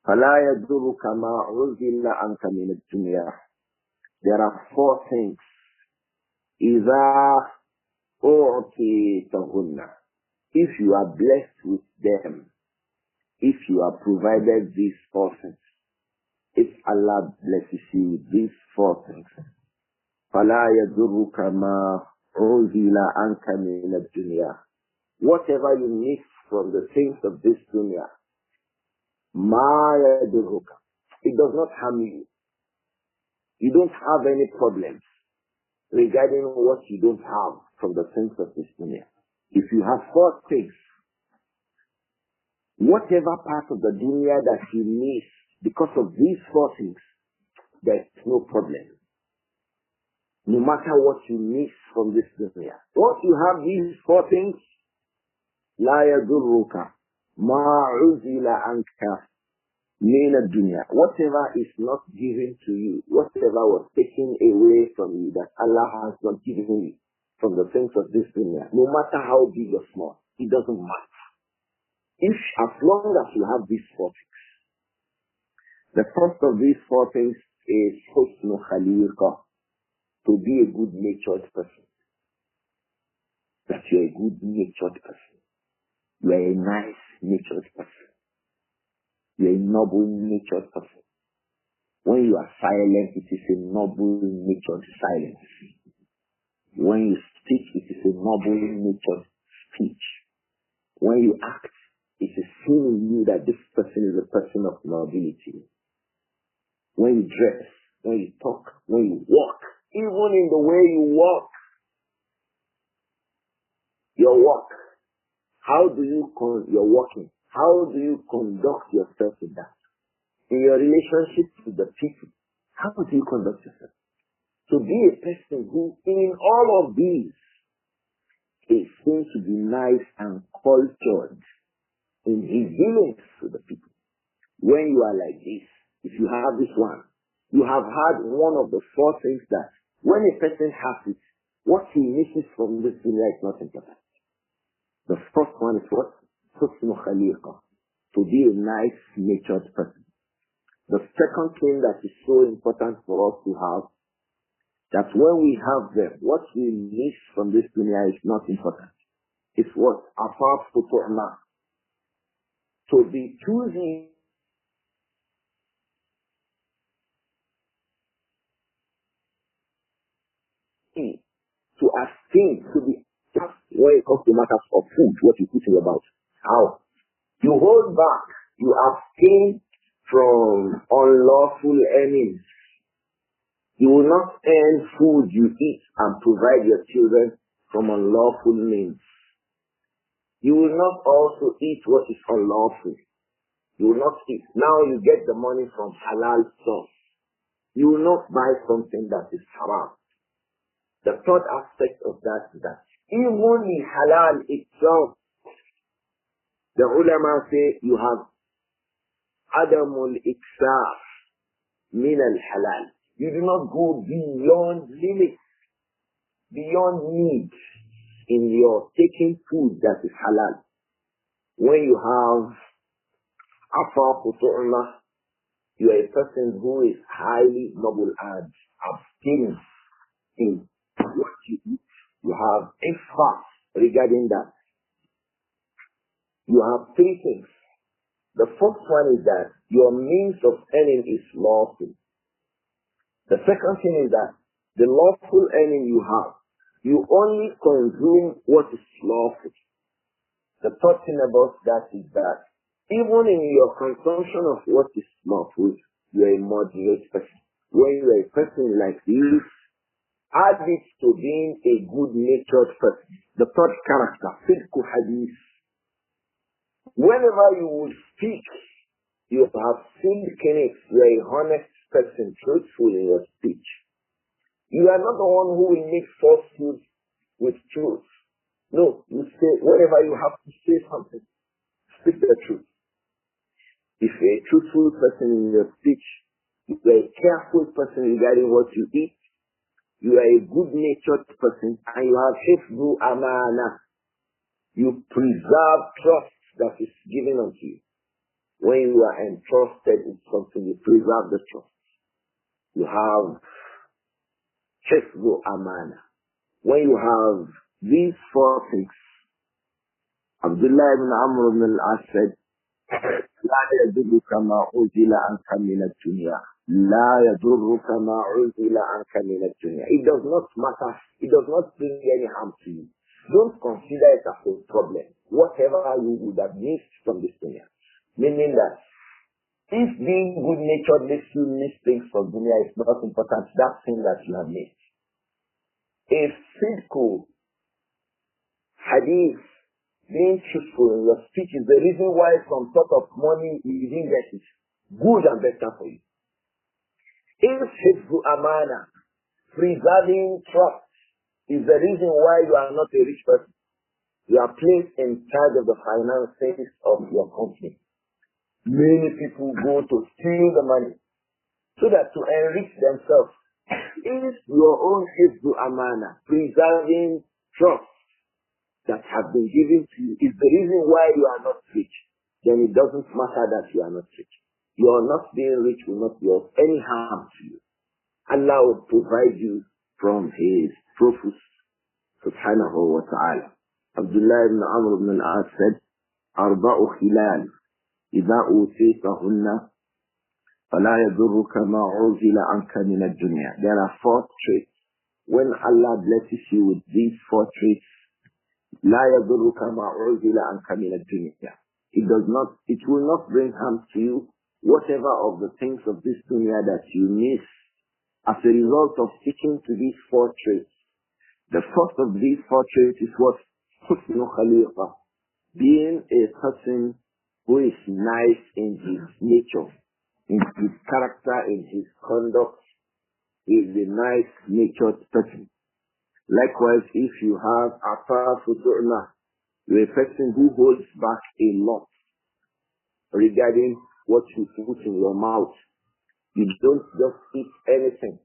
فلا يضرك ما عزل عنك من الدنيا. There are 4 things. إذا أوتيتهن. If you are blessed with them, if you are provided these 4 things, if Allah blesses you with these 4 things, فلا يضرك ما عزل عنك من الدنيا. Whatever you miss from the things of this dunya, ma yadurruka, it does not harm you. You don't have any problems regarding what you don't have from the things of this dunya. If you have 4 things, whatever part of the dunya that you miss because of these 4 things, there's no problem. No matter what you miss from this dunya. Once you have these 4 things, لا يضرك مَا عُزِلَ عَنْكَ مِنَ الدُّنْيَا. Whatever is not given to you, whatever was taken away from you that Allah has not given you from the things of this dunya, no matter how big or small, it doesn't matter. If as long as you have these four things. The first of these four things is husnu khaliqa, to be a good-natured person. That you are a good-natured person. You are a nice-natured person. You are a noble-natured person. When you are silent, it is a noble-natured silence. When you speak, it is a noble-natured speech. When you act, it is seen in you that this person is a person of nobility. When you dress, when you talk, when you walk, even in the way you walk, your walk, how do you you're walking? How do you conduct yourself in that? In your relationship with the people, how do you conduct yourself? To be a person who, in all of these, is seen to be nice and cultured in his dealings with the people. When you are like this, if you have this one, you have had one of the four things that when a person has it, what he misses from this dunya is not important. The first one is what? Husnu khaliqa, to be a nice-natured person. The second thing that is so important for us to have, that when we have them, what we miss from this dunya is not important. It's what? Afaf futu'na. To be choosing to abstain, to be just when it comes to matters of food, what you put in your mouth. How? You hold back, you abstain from unlawful earnings. You will not earn food you eat and provide your children from unlawful means. You will not also eat what is unlawful. You will not eat. Now you get the money from halal source. You will not buy something that is haram. The third aspect of that is that even in halal itself, the ulama say you have adamul iksaf min al-halal. You do not go beyond limits, beyond need in your taking food that is halal. When you have afa futu'na, you are a person who is highly noble and abstaining in what you eat. You have ifas regarding that. You have three things. The first one is that your means of earning is lawful. The second thing is that the lawful earning you have, you only consume what is lawful. The third thing about that is that even in your consumption of what is lawful, you are a moderate person. When you are a person like this, add it to being a good-natured person. The third character, Sidku Hadith. Whenever you will speak, you have sidqinix, you are a honest person, truthful in your speech. You are not the one who will make falsehood with truth. No, you say, whenever you have to say something, speak the truth. If you are a truthful person in your speech, you are a careful person regarding what you eat, you are a good-natured person, and you have hifzu amana. You preserve trust that is given unto you. When you are entrusted in something, you preserve the trust. You have hifzu amana. When you have these four things, Abdullah ibn Amr ibn al-As said, لا يدرك ما أنزل عنك من الدنيا لا يضرك ما أنزل عنك من الدنيا. It does not matter. It does not bring any harm to you. Don't consider it as a problem. Whatever you would have missed from this dunya. Meaning that if being good-natured makes you miss things from dunya is not important, that thing that you have missed. If sidku, hadith, being truthful in your speech is the reason why some sort of money you didn't get it. Good and better for you. If hifzu amana, preserving trust, is the reason why you are not a rich person. You are placed in charge of the finances of your company. Many people go to steal the money so that to enrich themselves. If your own hifzu amana, preserving trust that have been given to you, is the reason why you are not rich, then it doesn't matter that you are not rich. Your not being rich will not be of any harm to you. Allah will provide you from His profits, subhanahu wa ta'ala. Abdullah ibn Amr ibn al-As said, أربع خلال إذا أوتيتهن فلا يضرك ما عُزِلَ عنك من الدنيا. There are 4 traits. When Allah blesses you with these 4 traits, لا يضرك ما عُزِلَ عنك من الدنيا. It will not bring harm to you, whatever of the things of this dunya that you miss as a result of sticking to these 4 traits. The first of these 4 traits is what? Husnu khaliqa. Being a person who is nice in his nature, in his character, in his conduct, is a nice natured person. Likewise, if you have afa futu'na, you're a person who holds back a lot regarding what you put in your mouth. You don't just eat anything.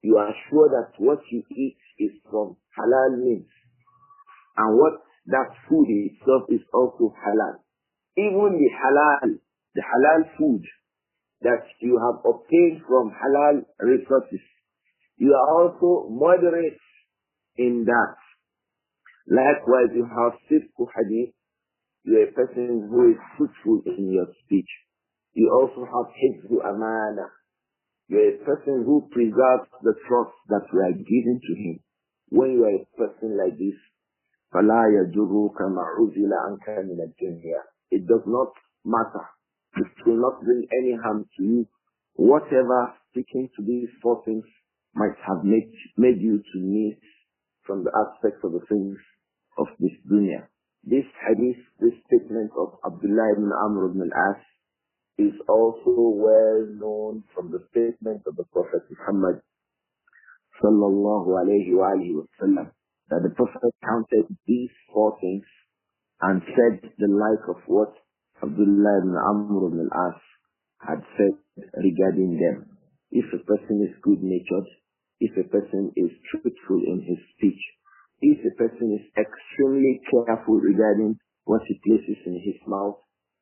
You are sure that what you eat is from halal means. And what that food itself is also halal. Even the halal food that you have obtained from halal resources, you are also moderate in that. Likewise, you have sifku hadith. You are a person who is truthful in your speech. You also have hifzu amana. You are a person who preserves the trust that we are giving to him. When you are a person like this, فَلَا يَجُرُّكَ مَا عُزِلَ عَنْكَ مِنَ الدُّنْيَا. It does not matter. It will not bring any harm to you. Whatever sticking to these 4 things might have made you to miss from the aspects of the things of this dunya. This hadith, this statement of Abdullah ibn Amr ibn al-As, is also well known from the statement of the Prophet Muhammad sallallahu alayhi wa alihi wa sallam, that the Prophet counted these 4 things and said the like of what Abdullah ibn Amr ibn al-As had said regarding them. If a person is good-natured, if a person is truthful in his speech, if a person is extremely careful regarding what he places in his mouth,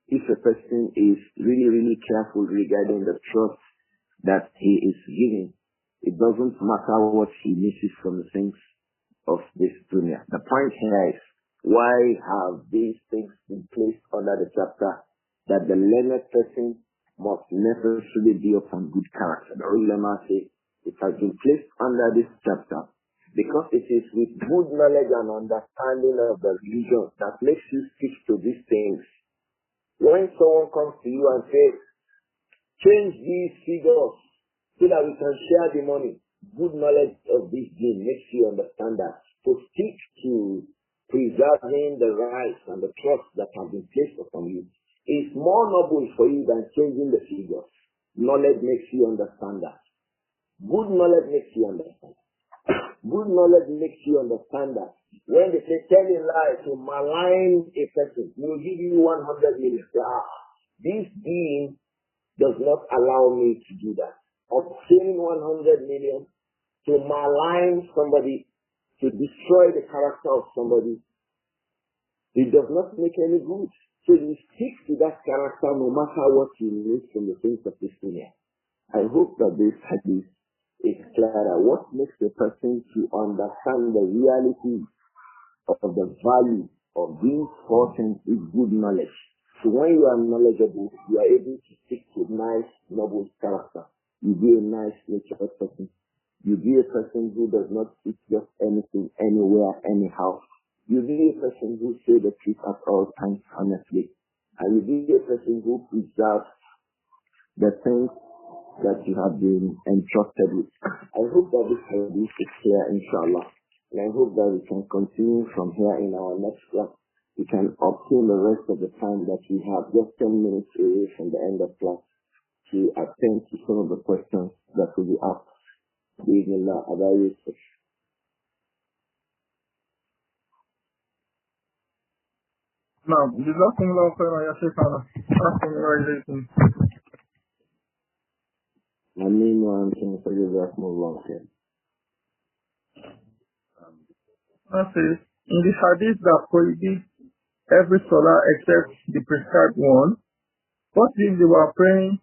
if a person is really, really careful regarding the trust that he is giving, it doesn't matter what he misses from the things of this dunya. The point here is, why have these things been placed under the chapter that the learned person must necessarily be upon good character? The ulama say it has been placed under this chapter because it is with good knowledge and understanding of the religion that makes you stick to these things. When someone comes to you and says, change these figures so that we can share the money, good knowledge of this deen makes you understand that to stick to preserving the rights and the trust that have been placed upon you is more noble for you than changing the figures. Knowledge makes you understand that. Good knowledge makes you understand. Good knowledge makes you understand that when they say telling lies to malign a person, we will give you 100 million. This deen does not allow me to do that. Obtaining 100 million to malign somebody, to destroy the character of somebody, it does not make any good. So you stick to that character no matter what you need from the things of this dunya. I hope that this hadith is clearer. What makes a person to understand the reality of the value of these 4 things is good knowledge. So when you are knowledgeable, you are able to stick to nice, noble character. You be a nice natured person. You be a person who does not eat just anything, anywhere, anyhow. You be a person who say the truth at all times honestly. And you be a person who preserves the things that you have been entrusted with. I hope that this hadith is clear, inshallah. And I hope that we can continue from here in our next class. We can obtain the rest of the time that we have, just 10 minutes away from the end of class, to attend to some of the questions that will be asked. Bismillah, Abba Yusuf. نعم جزاكم الله خيرا يا شيخنا. أحسن الله إليكم. آمين وأنتم فجزاكم الله خير. Nāsir, in the hadith that prohibits every salah except the prescribed one, what if they were praying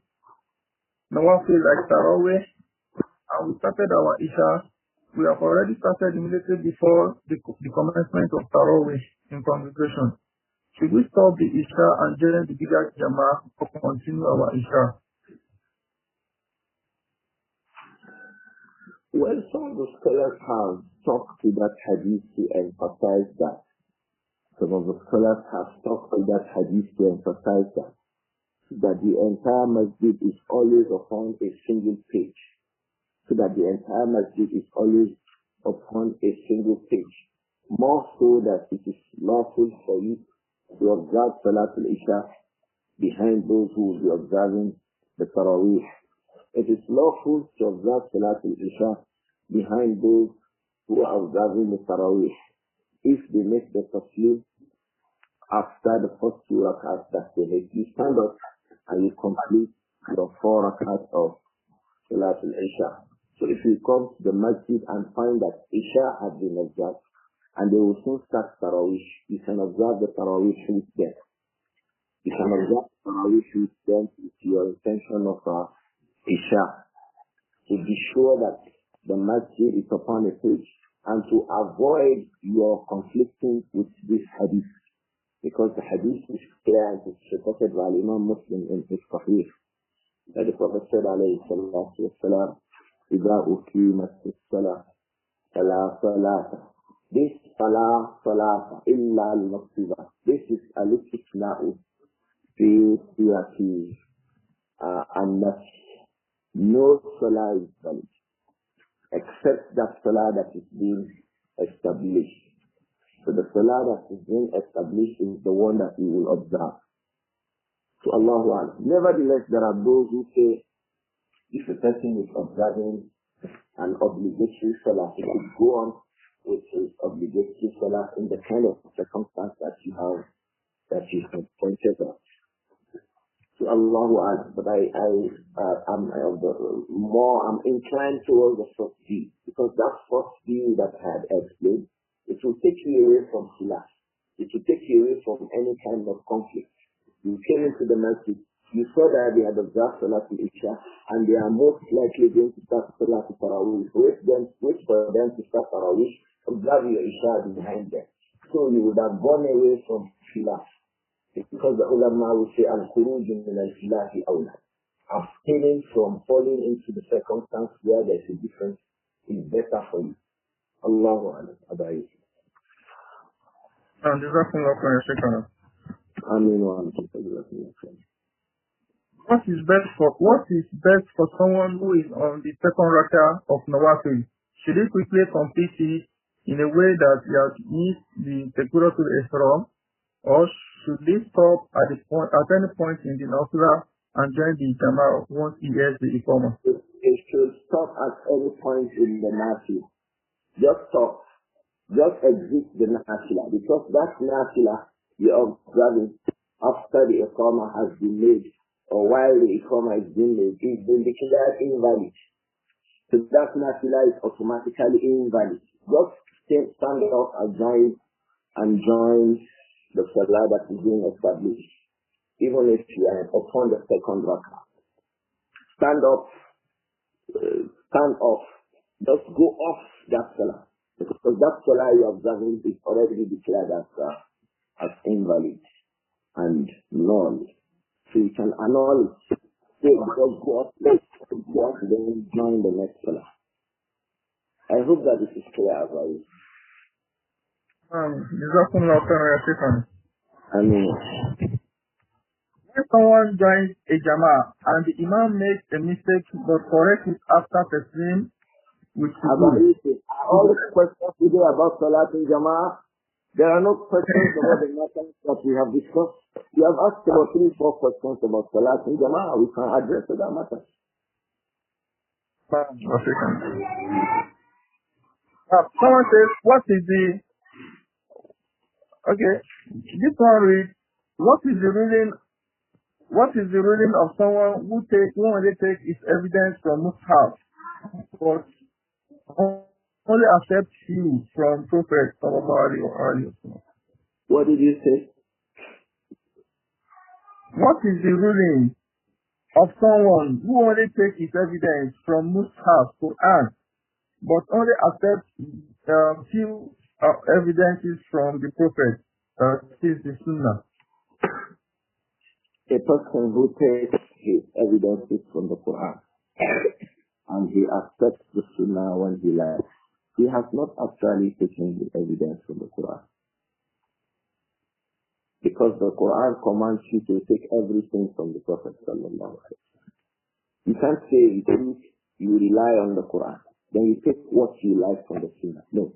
Nawafil like Tarawih and we started our Isha? We have already started immediately before the commencement of Tarawih in congregation. Should we stop the Isha and join the bigger Jama'ah or continue our Isha? Well, some of the scholars have talked to that hadith to emphasize that. Some of the scholars have talked to that hadith to emphasize that the entire masjid is always upon a single page. So that the entire masjid is always upon a single page. More so that it is lawful for you to observe Salatul Isha behind those who will be observing the Tarawih. It is lawful to observe Salatul Isha behind those who are observing the Tarawih. If they make the taslim after the first 2 rakats that they make, you stand up and you complete your 4 rakats of Salatul Isha. So if you come to the masjid and find that Isha has been observed and they will soon start Tarawih, you can observe the Tarawih with them. You can observe Tarawih with them with your intention of Isha, to be sure that the masjid is upon a page and to avoid your conflicting with this hadith, because the hadith is clear and it's reported by Al-Imām Muslim in his Sahih that the Prophet said alayhi salatu wassalam, إِذَا أُقِيمَتِ الصَّلَاةُ فَلَا صَلَاةَ. This salah illa al-maktuba. This is al-istisna'u fi siyati an-nafs. No salah is valid except that salah that is being established. So the salah that is being established is the one that we will observe. So Allahu Akbar. Nevertheless, there are those who say if a person is observing an obligatory salah, he could go on with his obligatory salah in the kind of circumstance that you have pointed out. So Allahu Akbar, but I'm inclined towards the first view, because that first view that I had explained, it will take you away from khilaf. It will take you away from any kind of conflict. You came into the masjid, you saw that they had observed Salatul Isha, and they are most likely going to start Salatul Tarawih. Wait for them to start Tarawih, observe your Isha behind them. So you would have gone away from khilaf. Because the ulama will say, al-khuruj min al-khilafi awla. Abstaining from falling into the circumstance where there is a difference is better for you. Allahu Akbar. Abayhi. Amin wa amin. What is best for someone who is on the second rakah of Nawafil? Should he quickly complete it in a way that he has missed the Takbiratul Ihram, or should he stop at any point in the Nafila and join the Jama'ah once he hears the Iqamah? He should stop at any point in the Nafila. Just stop. Just exit the Nafila, because that Nafila you are observing after the Iqamah has been made, or while the Iqamah is being made, is been declared invalid. So that Nafila is automatically invalid. Just stand up and join the salah that is being established, even if you are upon the second rakah. Stand up, just go off that salah, because that salah you are observing is already declared as invalid and null. So you can annul it. So just go off, then join the next salah. I hope that this is clear about it. When someone joins a Jama'ah and the Imam makes a mistake but corrects it after taslim, which is all the questions today about Salat in Jama'ah, there are no questions about the matters that we have discussed. You have asked about 3-4 questions about Salat in Jama'ah. We can address that matter. Someone says, what is the Okay. This one reads, what is the ruling of someone who only take his evidence from Mus'haf, but only accepts you from Prophet sallallahu alaihi wasallam? What did you say? What is the ruling of someone who only takes his evidence from Mus'haf, Quran, but only accepts few evidences from the Prophet, is the Sunnah? A person who takes his evidences from the Quran and he accepts the Sunnah when he likes, he has not actually taken the evidence from the Quran. Because the Quran commands you to take everything from the Prophet sallallahu alaihi wasallam. You can't say you rely on the Quran, then you take what you like from the Sunnah. No.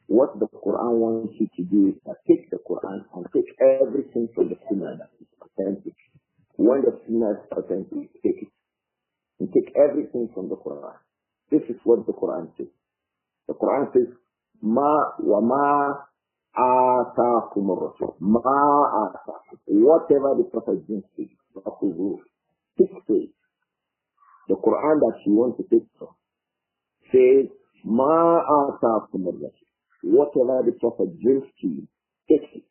What the Quran wants you to do is to take the Quran and take everything from the Sunnah that is authentic. When the Sunnah is authentic, take it. And take everything from the Quran. This is what the Quran says. The Quran says, Ataakum ar-Rasul. Whatever the Prophet brings to you, take it. The Quran that you want to take from says, Ataakum ar-Rasul. Whatever the Prophet brings to you, take it.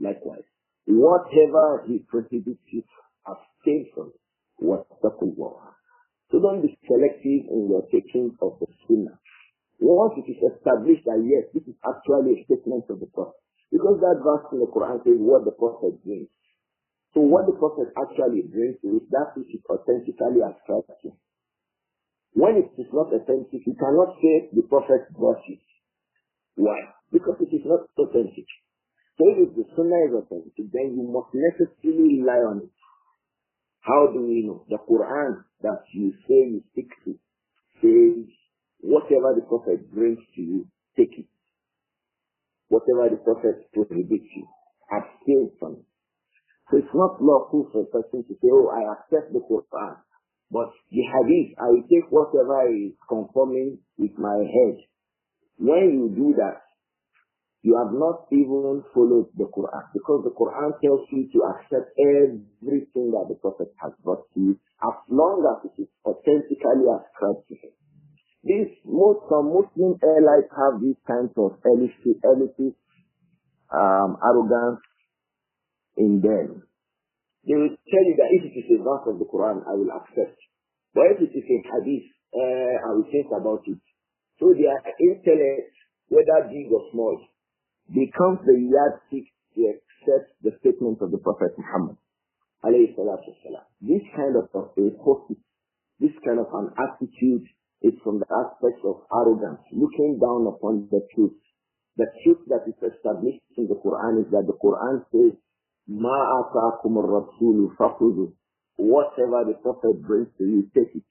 Likewise, whatever he prohibits you, abstain from it. So don't be selective in your taking of the Sunnah. Once it is established that yes, this is actually a statement of the Prophet. Because that verse in the Quran says what the Prophet brings. So what the Prophet actually brings is that which is authentically ascribed to him. When it is not authentic, you cannot say the Prophet brought it. Why? Because it is not authentic. So if the Sunnah is authentic, then you must necessarily rely on it. How do we know? The Quran that you say you stick to says, whatever the Prophet brings to you, take it. Whatever the Prophet prohibits you, abstain from it. So it's not lawful for a person to say, oh, I accept the Quran, but the Hadith, I will take whatever is conforming with my head. When you do that, you have not even followed the Quran, because the Quran tells you to accept everything that the Prophet has brought to you, as long as it is authentically ascribed to him. Some Muslim allies have these kinds of elitist arrogance in them. They will tell you that if it is a verse of the Quran, I will accept. But if it is a hadith, I will think about it. So their intellect, whether big or small, becomes the yardstick to accept the statement of the Prophet Muhammad. This kind of a hypocrisy, this kind of an attitude is from the aspect of arrogance, looking down upon the truth. The truth that is established in the Quran is that the Quran says, مَا أَتَاكُمُ الرَّسُولُ فَخُذُوا. Whatever the Prophet brings to you, take it.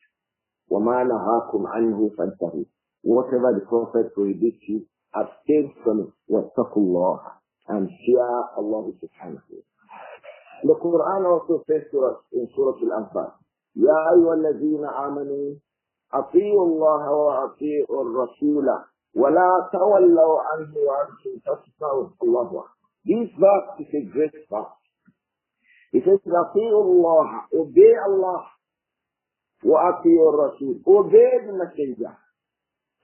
وَمَا نَهَاكُمْ عَنْهُ فَانْتَهُوا. Whatever the Prophet prohibits you, abstain from it. وَاتَّقُوا اللَّهَ. And fear Allah subhanahu wa ta'ala. The Quran also says to us in Surah Al-Anfal, يَا أَيُّهَا الَّذِينَ آمَنُوا أطيعوا الله وأطيعوا الرسول ولا تولوا عنه وأنتم تسمعون. الله. This verse is a great verse. It says, أطيعوا الله, obey Allah, وأطيعوا الرسول, obey the messenger.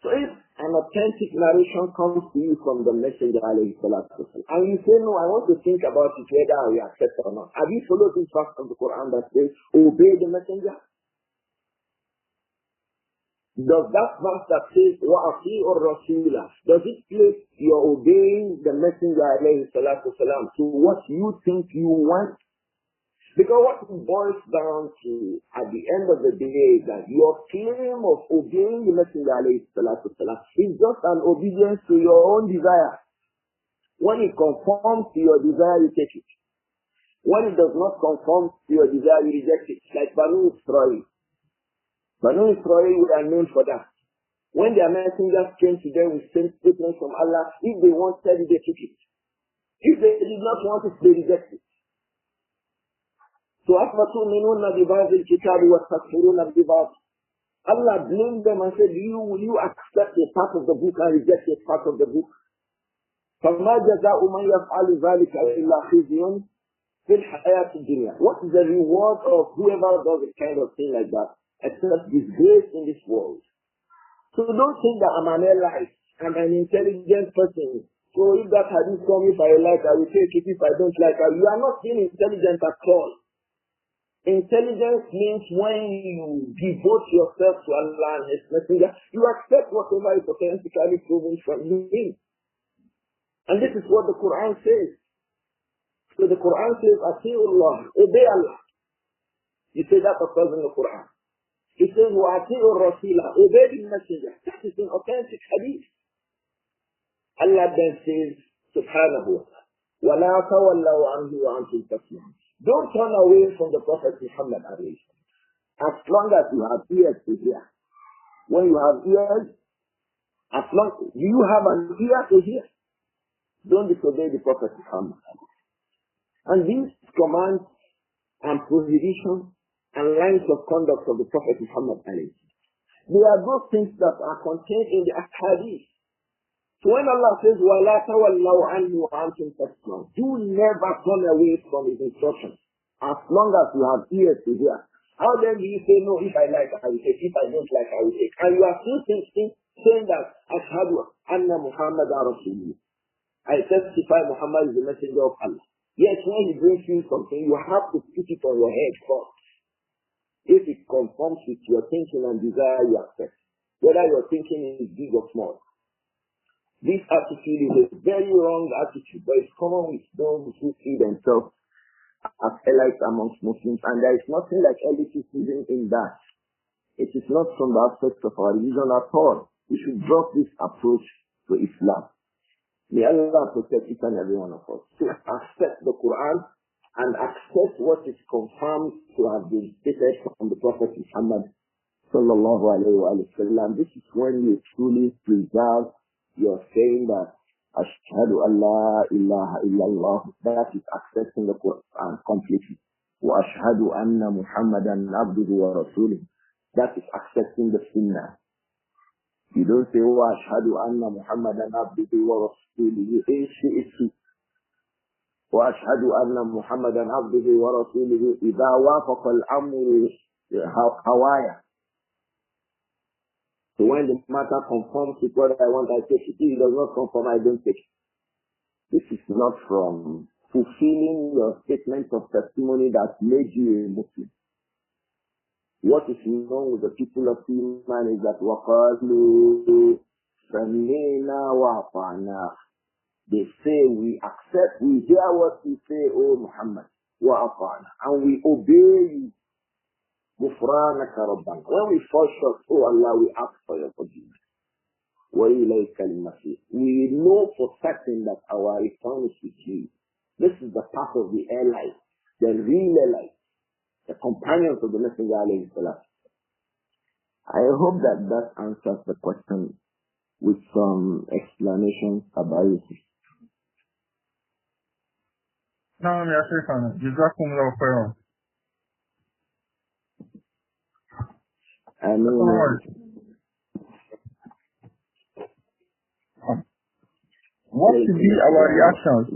So if an authentic narration comes to you from the messenger alayhi salatu wasalam, and you say, no, I want to think about it whether I will accept or not. Have you followed this verse of the Quran that says, obey the messenger? Does that verse that says, وَأَطِيعُوا الرَّسُولَ, does it place you're obeying the messenger alayhi salatu wasalam to what you think you want? Because what it boils down to at the end of the day is that your claim of obeying the messenger alayhi salatu wasalam is just an obedience to your own desire. When it conforms to your desire, you take it. When it does not conform to your desire, you reject it. Like Banu Israel. Banu Israel were known for that. When their messengers came to them with statements from Allah, if they wanted it, they took it. If they did not want it, they rejected it. So أَفَتُؤْمِنُونَ بِبَعْضِ الْكِتَابِ وَتَكْفُرُونَ بِبَعْضٍ. Allah blamed them and said, will you accept a part of the book and reject a part of the book? فَمَا جَزَاءُ مَنْ يَفْعَلُ ذَلِكَ إِلَّا خِزْيٌ فِي الْحَيَاةِ الدُّنْيَا. What is the reward of whoever does a kind of thing like that? Except disgrace in this world. So don't think that I'm an elite, I'm an intelligent person. So if that hadith comes, if I like, I will take it. If I don't like, you are not being intelligent at all. Intelligence means when you devote yourself to Allah and His Messenger, you accept whatever is authentically proven from Him. And this is what the Quran says. So the Quran says, Ati'ullah, obey Allah. You say that occurs in the Quran. It says, Wa'ati'ur Rasila, obey the Messenger. That is an authentic hadith. Allah then says, Subhanahu wa ta'ala, وَلَا تَوَلَّوْا عَنْهُ وَأَنْتُمْ تَسْمَعُونَ. Don't turn away from the Prophet Muhammad alayhi salam. As long as you have ears to hear. When you have ears, as long do you have an ear to hear? Don't disobey the Prophet Muhammad. And these commands and prohibitions and lines of conduct of the Prophet Muhammad alayhi salam, they are those things that are contained in the Hadith. So when Allah says, وَلَا تَوَلَّوْا عَنْهُ وَأَنْتُمْ تَسْمَعُونَ, do never turn away from His instructions, as long as you have ears to hear. How then do you say, no, if I like, I will take, if I don't like, I will take? And you are still saying that, أَشْهَدُ أَنَّ مُحَمَّدًا رَسُولُهُ, I testify Muhammad is the messenger of Allah. Yes, when He brings you something, you have to put it on your head first. If it conforms with your thinking and desire, you accept. Whether your thinking is big or small. This attitude is a very wrong attitude, but it's common with those who see themselves as elites amongst Muslims, and there is nothing like elitism in that. It is not from the aspect of our religion at all. We should drop this approach to Islam. May Allah protect each and every one of us. To accept the Quran and accept what is confirmed to have been stated from the Prophet Muhammad sallallahu alayhi wa sallam. This is when you truly preserve your saying that Ashhadu an la ilaha illallah. That is accepting the Quran completely. Wa ashhadu anna Muhammadan abduhu wa rasuluh. That is accepting the Sunnah. You don't say, wa ashhadu anna Muhammadan abduhu wa rasuluh. Wa ashhadu anna Muhammadan abduhu wa rasuluh. Idha wafaqa al-amru hawaya. So when the matter conforms with what I want, I take it. If it does not conform, I don't take it. This is not from fulfilling your statement of testimony that made you a Muslim. What is known with the people of Iman is that وَقَالُوا سَمِعْنَا وَأَطَعْنَا. They say, we accept, we hear what you say, O Muhammad, وَأَطَعْنَا, and we obey you. غفرانك ربنا. When we fall short, oh Allah, we ask for your forgiveness. وإليك المصير. We know for certain that our return is with you. This is the path of the allies, the real allies, the companions of the Messenger alayhi salam. I hope that that answers the question with some explanations about it. نعم يا شيخنا جزاكم الله خيرا. What should be our reactions?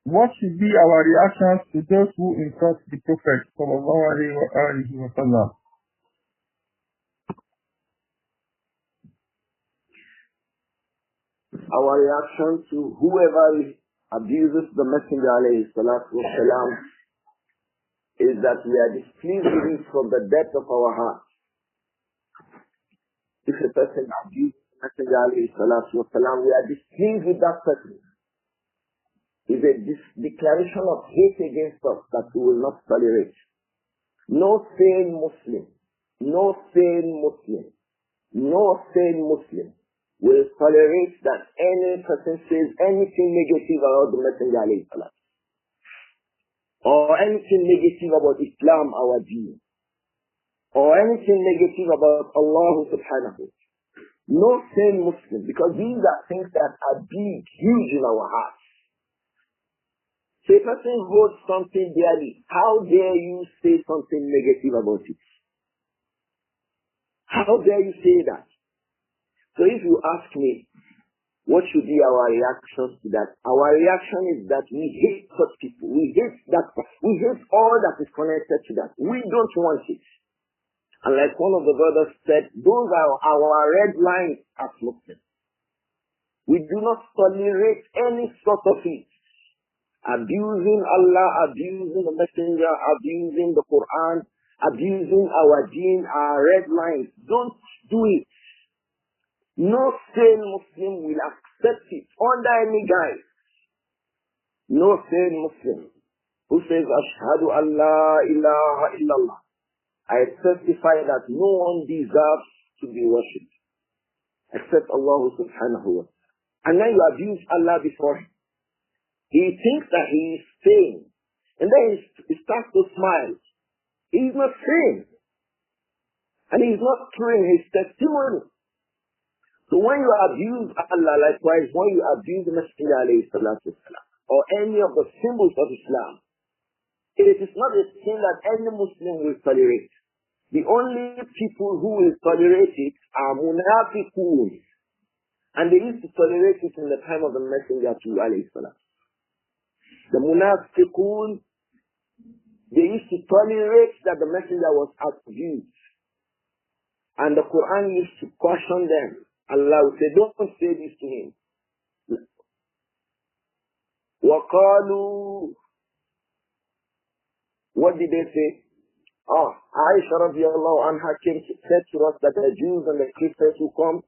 What should be our reactions to those who insult the Prophet sallallahu alaihi wasallam? Our reaction to whoever abuses the Messenger alayhi salatu wasalam is that we are displeased with it from the depth of our heart. If a person abuses the Messenger alayhi salatu wasalam, we are displeased with that person. It's a declaration of hate against us that we will not tolerate. No sane Muslim will tolerate that any person says anything negative about the Messenger alayhi salam, or anything negative about Islam, our deen, or anything negative about Allah subhanahu. No sane Muslim, because these are things that are big, huge in our hearts. So a person holds something dearly, how dare you say something negative about it? How dare you say that? So if you ask me, what should be our reactions to that? Our reaction is that we hate such people. We hate that. We hate all that is connected to that. We don't want it. And like one of the brothers said, those are our red lines as Muslims. We do not tolerate any sort of it. Abusing Allah, abusing the Messenger, abusing the Quran, abusing our deen, our red lines. Don't do it. No sane Muslim will accept it under any guise. No sane Muslim who says, Ashhadu an la ilaha illallah. I testify that no one deserves to be worshipped except Allah subhanahu wa ta'ala. And then you abuse Allah before him. He thinks that he is sane. And then he starts to smile. He is not sane. And he is not true in his testimony. So when you abuse Allah, likewise, when you abuse the Messenger alayhi salatu wasalam, or any of the symbols of Islam, it is not a sin that any Muslim will tolerate. The only people who will tolerate it are munafiqun. And they used to tolerate it in the time of the Messenger alayhi salam. The munafiqun, they used to tolerate that the Messenger was abused. And the Quran used to caution them. Allah would say, don't say this to him. وَقَالُوا, what did they say? Aisha radiallahu anha said to us that the Jews and the Christians will come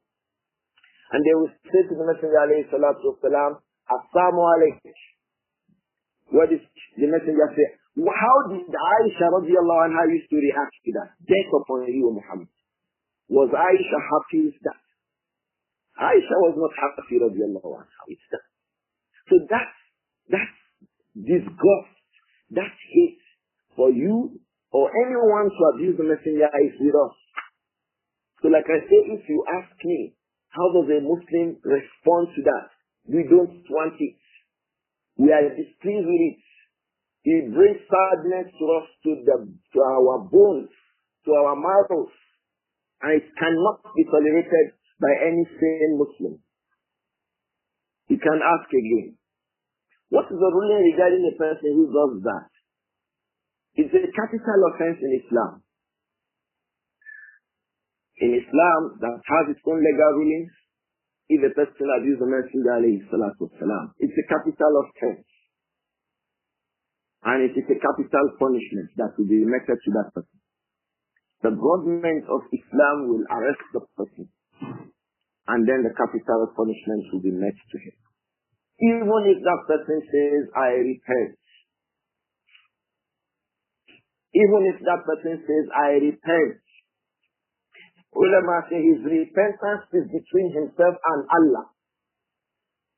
and they will say to the Messenger alayhi salatu wasalam, Assalamu alaikum. What did the Messenger say? How did Aisha radiallahu anha used to react to that? Death upon you, Muhammad. Was Aisha happy with that? Aisha was not happy radiallahu anha with that. So that's disgust, that hate for you or anyone to abuse the Messenger is with us. So like I say, if you ask me, how does a Muslim respond to that? We don't want it. We are displeased with it. It brings sadness to us, to our bones, to our marrows. And it cannot be tolerated by any sane Muslim. You can ask again. What is the ruling regarding a person who does that? It's a capital offense in Islam. In Islam, that has its own legal rulings. If a person abuses the Messenger alayhi salatu wasalam, it's a capital offense. And it is a capital punishment that will be meted to that person. The government of Islam will arrest the person. And then the capital punishment will be met to him. Even if that person says, I repent. Even if that person says, I repent. Ulama say his repentance is between himself and Allah.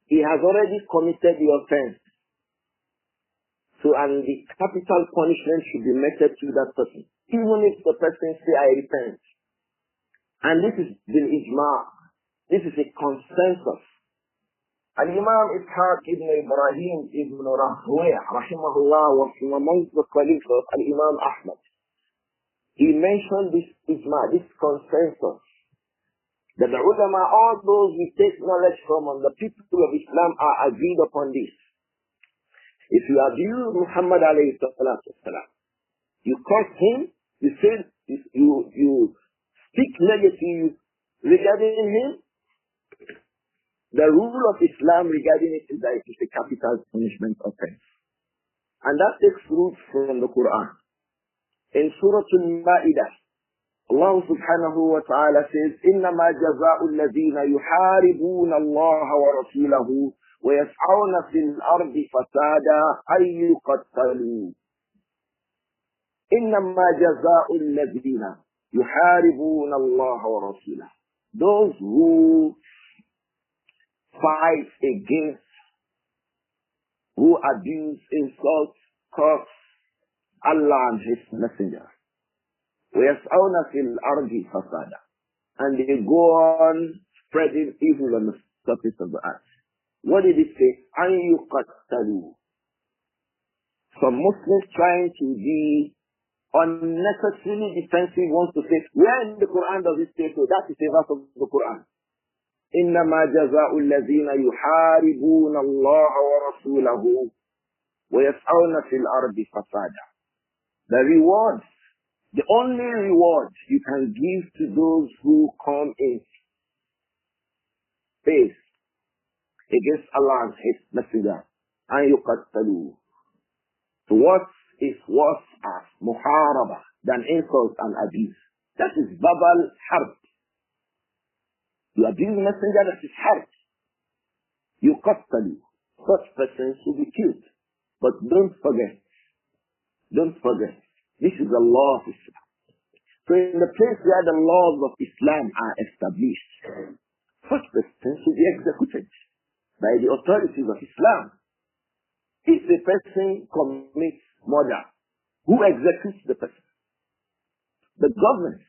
He has already committed the offense. So, and the capital punishment should be meted to that person. Even if the person says, I repent. And this is the ijma'. This is a consensus. Al-Imām ibn Ibrāhīm ibn Rahwayh, rahimahullah, was from amongst the colleagues of Al-Imām Ahmad. He mentioned this ijma', this consensus, that the ulama, all those we take knowledge from, and the people of Islam are agreed upon this. If you abuse Muhammad alayhi salatu wasalam, you curse him, you say, you speak negative regarding him, the rule of Islam regarding it is that it is a capital punishment offense. And that takes root from the Quran. In Surah Al-Ma'idah, Allah subhanahu wa ta'ala says, إِنَّمَا جَزَاءُ الَّذِينَ يُحَارِبُونَ اللَّهَ وَرَسُولَهُ وَيَسْعَوْنَ فِي الْأَرْضِ فَسَادًا أَن يُقَتَّلُوا. إِنَّمَا جَزَاءُ الَّذِينَ يُحَارِبُونَ اللَّهَ وَرَسُولَهُ. Those who fight against, who abuse, insult, curse Allah and His Messenger. وَيَسْعَوْنَ فِي الْأَرْضِ فَسَادًا. And they go on spreading evil on the surface of the earth. What did it say? أَن يُقَتَّلُوا. Some Muslims trying to be unnecessarily defensive wants to say, where in the Quran does it say so? That is a verse of the Quran. إنما جزاء الذين يحاربون الله ورسوله ويسعون في الأرض فسادا. The rewards, the only reward you can give to those who come in faith against Allah and His Messenger, and yuqattalu. So what is worse as muharaba than insult and abuse? That is verbal harb. You abuse the Messenger, that is harb. Yuqattalu. Such persons will be killed. But don't forget, this is the law of Islam. So in the place where the laws of Islam are established, such persons will be executed by the authorities of Islam. If a person commits murder, who executes the person? The government.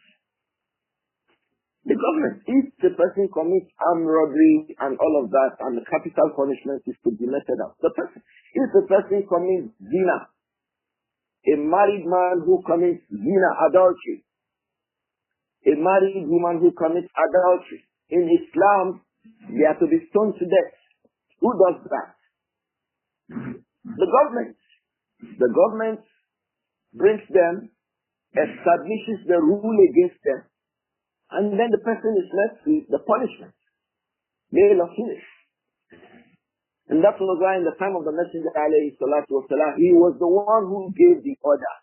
The government. If the person commits armed robbery and all of that, and the capital punishment is to be meted out, the person. If the person commits zina, a married man who commits zina, adultery, a married woman who commits adultery, in Islam, they are to be stoned to death. Who does that? The government. The government brings them, establishes the rule against them, and then the person is left with the punishment, male or female. And that was why in the time of the Messenger alayhi salatu wasalam, he was the one who gave the order,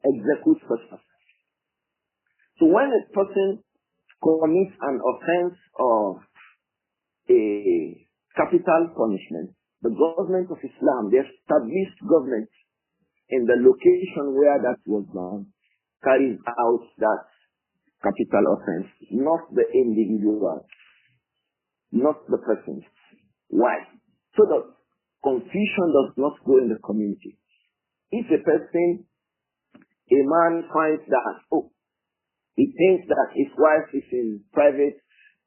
execute such person. So when a person commits an offense of a capital punishment, the government of Islam, the established government in the location where that was done, carries out that capital offense, not the individual, not the person. Why? So that confusion does not go in the community. If a person, a man finds that, he thinks that his wife is in private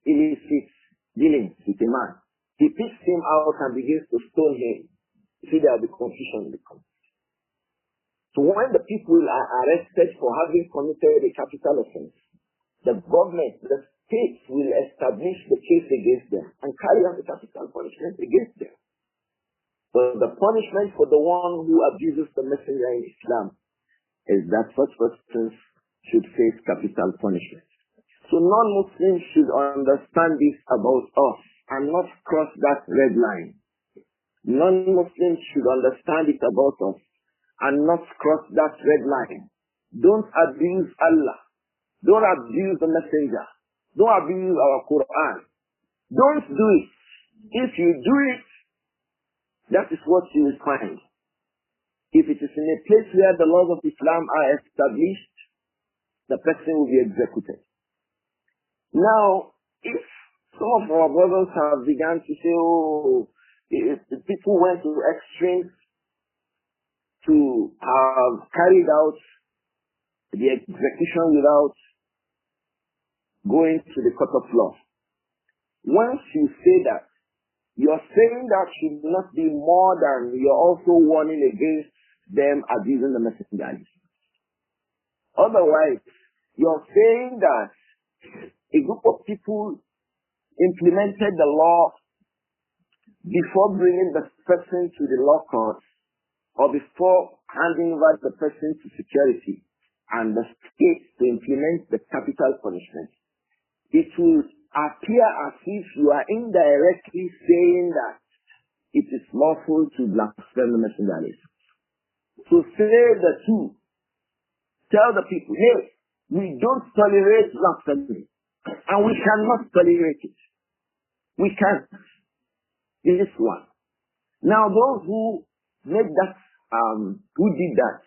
illicit dealings with a man, he picks him out and begins to stone him. You see, there will be confusion in the community. So when the people are arrested for having committed a capital offense, the government, the state will establish the case against them and carry out the capital punishment against them. So the punishment for the one who abuses the messenger in Islam is that such persons should face capital punishment. So non-Muslims should understand this about us and not cross that red line. Non-Muslims should understand it about us and not cross that red line. Don't abuse Allah. Don't abuse the messenger. Don't abuse our Quran. Don't do it. If you do it, that is what you will find. If it is in a place where the laws of Islam are established, the person will be executed. Now, if some of our brothers have begun to say, if the people went to extremes to have carried out the execution without going to the court of law. Once you say that, you're saying that should not be more than you're also warning against them abusing the messenger. Otherwise, you're saying that a group of people implemented the law before bringing the person to the law court or before handing over the person to security and the state to implement the capital punishment. It will appear as if you are indirectly saying that it is lawful to blaspheme the messenger. So say the two. Tell the people, hey, we don't tolerate blasphemy. And we cannot tolerate it. We can't. This one. Now those who made that, who did that,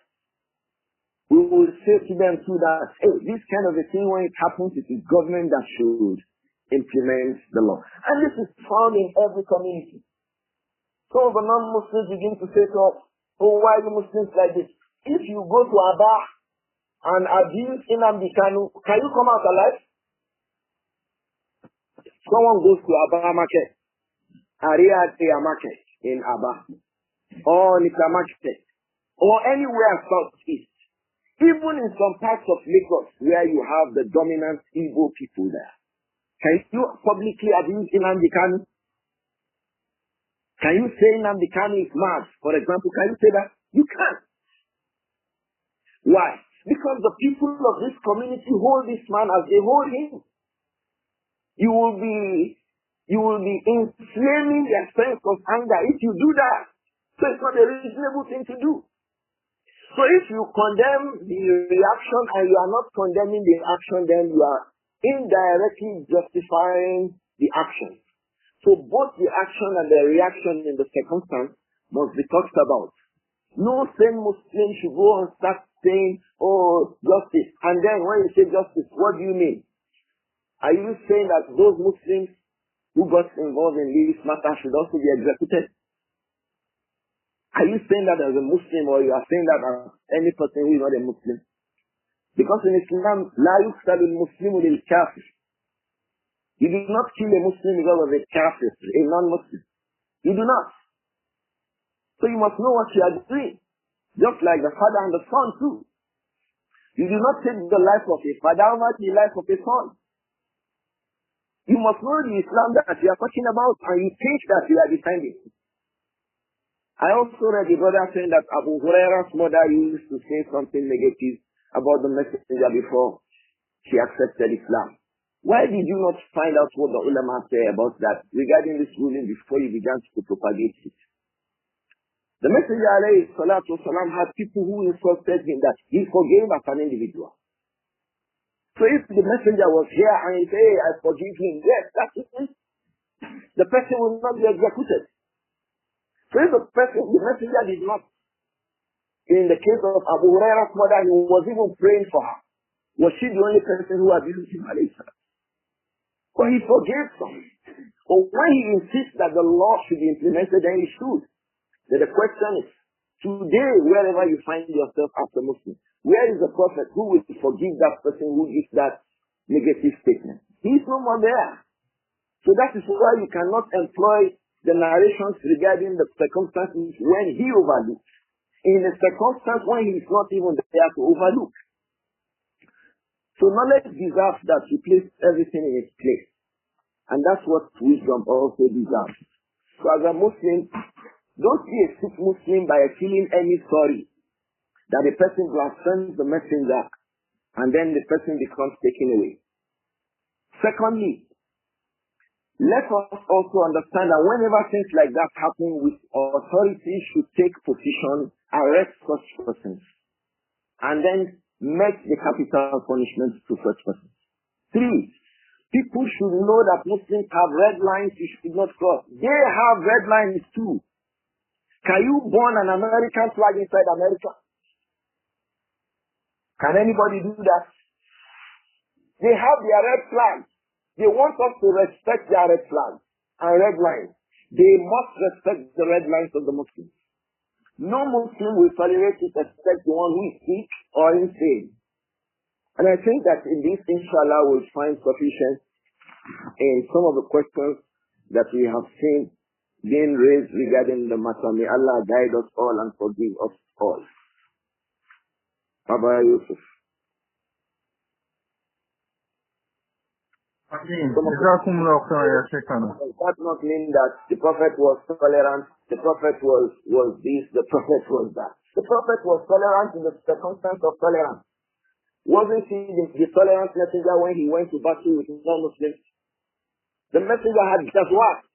we will say to them too that, hey, this kind of a thing, when it happens, it is government that should implement the law. And this is found in every community. So the non-Muslims begin to say to us, why the Muslims like this? If you go to Aba and abuse Nnamdi Kanu, can you come out alive? Someone goes to Aba market, Ariadea market in Aba, or Nika market, or anywhere southeast. Even in some parts of Lagos where you have the dominant Igbo people there. Can you publicly abuse Nnamdi Kanu? Can you say Nnamdi Kanu is mad? For example, can you say that? You can't. Why? Because the people of this community hold this man as they hold him. You will be inflaming their sense of anger if you do that. So it's not a reasonable thing to do. So if you condemn the reaction and you are not condemning the action, then you are indirectly justifying the action. So both the action and the reaction in the circumstance must be talked about. No sane Muslim should go and start saying, oh, justice. And then when you say justice, what do you mean? Are you saying that those Muslims who got involved in this matter should also be executed? Are you saying that as a Muslim, or you are saying that as any person who is not a Muslim? Because in Islam, la yuqtalu al-Muslimu lil-kafir. You do not kill a Muslim because of a kafir, a non-Muslim. You do not. So you must know what you are doing. Just like the father and the son too. You do not take the life of a father over the life of a son. You must know the Islam that you are talking about, and you think that you are defending. I also read the brother saying that Abu Huraira's mother used to say something negative about the messenger before she accepted Islam. Why did you not find out what the ulama say about that regarding this ruling before you began to propagate it? The messenger alayhi salatu wasalam had people who insulted him that he forgave as an individual. So if the messenger was here and he said, hey, I forgive him, yes, that's it. The person will not be executed. So if the messenger did not, in the case of Abu Huraira's mother, he was even praying for her. Was she the only person who abused him, alayhi salam? But he forgave some. But when he insists that the law should be implemented, then he should. Then the question is, today, wherever you find yourself as a Muslim, where is the Prophet who will forgive that person who gives that negative statement? He is no more there. So that is why you cannot employ the narrations regarding the circumstances when he overlooked, in a circumstance when he is not even there to overlook. So knowledge deserves that you place everything in its place. And that's what wisdom also deserves. So as a Muslim, don't be a sick Muslim by feeling any sorry that the person blasphemes the messenger and then the person becomes taken away. Secondly, let us also understand that whenever things like that happen, with authorities should take position, arrest such persons, and then make the capital punishment to such persons. 3, people should know that Muslims have red lines you should not cross. They have red lines too. Can you burn an American flag inside America? Can anybody do that? They have their red flags. They want us to respect their red flags and red lines. They must respect the red lines of the Muslims. No Muslim will tolerate it except the one who is sick or insane. And I think that in this, inshallah, we'll find sufficient in some of the questions that we have seen being raised regarding the matter. May Allah guide us all and forgive us all. Baba Yusuf. Does that not mean that the Prophet was tolerant, the Prophet was this, the Prophet was that? The Prophet was tolerant in the circumstance of tolerance. Wasn't he the tolerant messenger when he went to battle with non-Muslims? The messenger had just what?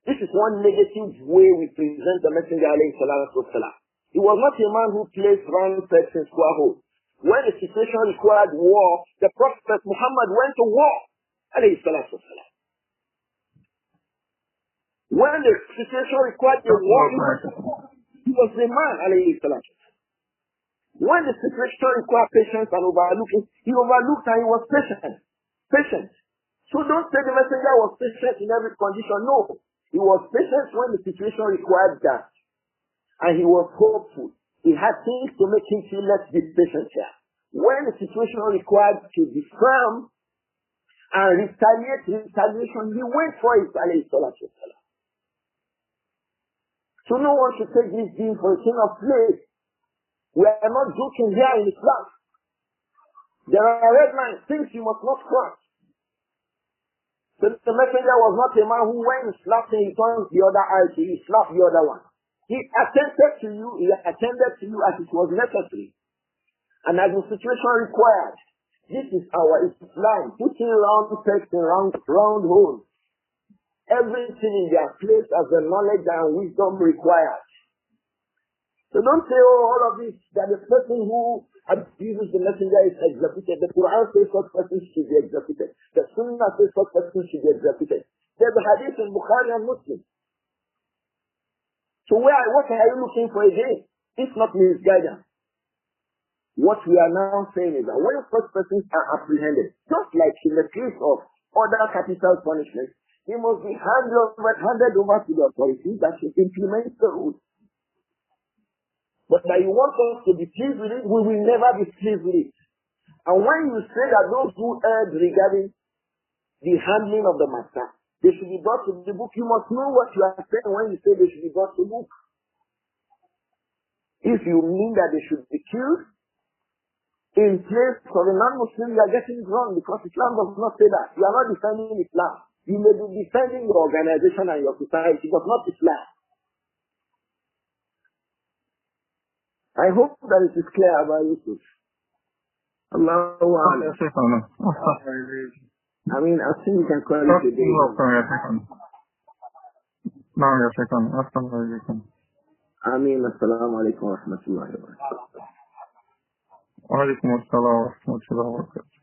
This is one negative way we present the messenger alayhi salatu wasalam. He was not a man who placed round pegs in square holes. When the situation required war, the Prophet Muhammad went to war. Alayhi salatu wasalam. When the situation required a war, he was the man, alayhi salatu wasalam. When the situation required patience and overlooking, he overlooked and he was patient. Patient. So don't say the messenger was patient in every condition. No. He was patient when the situation required that. And he was hopeful. He had things to make him feel, let's be patient here. When the situation required to be firm and retaliation, he went for it, alayhi salatu wasalam. So no one should take this deal for a thing of play. We are not joking here in Islam. There are red lines, things you must not cross. So the messenger was not a man who, when he slapped him, he turned the other eye to you, slapped the other one. He attended to you as it was necessary. And as the situation required. This is our Islam, putting round pegs in round holes. Everything in their place as the knowledge and wisdom required. So don't say, oh, all of this, that the person who abuses the messenger is executed. The Quran says such person should be executed. The Sunnah says such person should be executed. There's a Hadith in Bukhāri and Muslim. So what are you looking for again? If not misguidance. What we are now saying is that when such persons are apprehended, just like in the case of other capital punishments, they must be handed over to the authorities that should implement the rules. But that you want us to be pleased with it, we will never be pleased with it. And when you say that those who erred regarding the handling of the matter, they should be brought to the book, you must know what you are saying when you say they should be brought to the book. If you mean that they should be killed, in place for the non-Muslim, you are getting it wrong because Islam does not say that. You are not defending Islam. You may be defending your organization and your society, but not Islam. I hope that it is clear about Yusuf. Allahu Akbar. I mean, I think you can call it a day. I mean, assalamu alaikum wa rahmatullahi wa barakatuh. وعليكم السلام ورحمة الله وبركاته.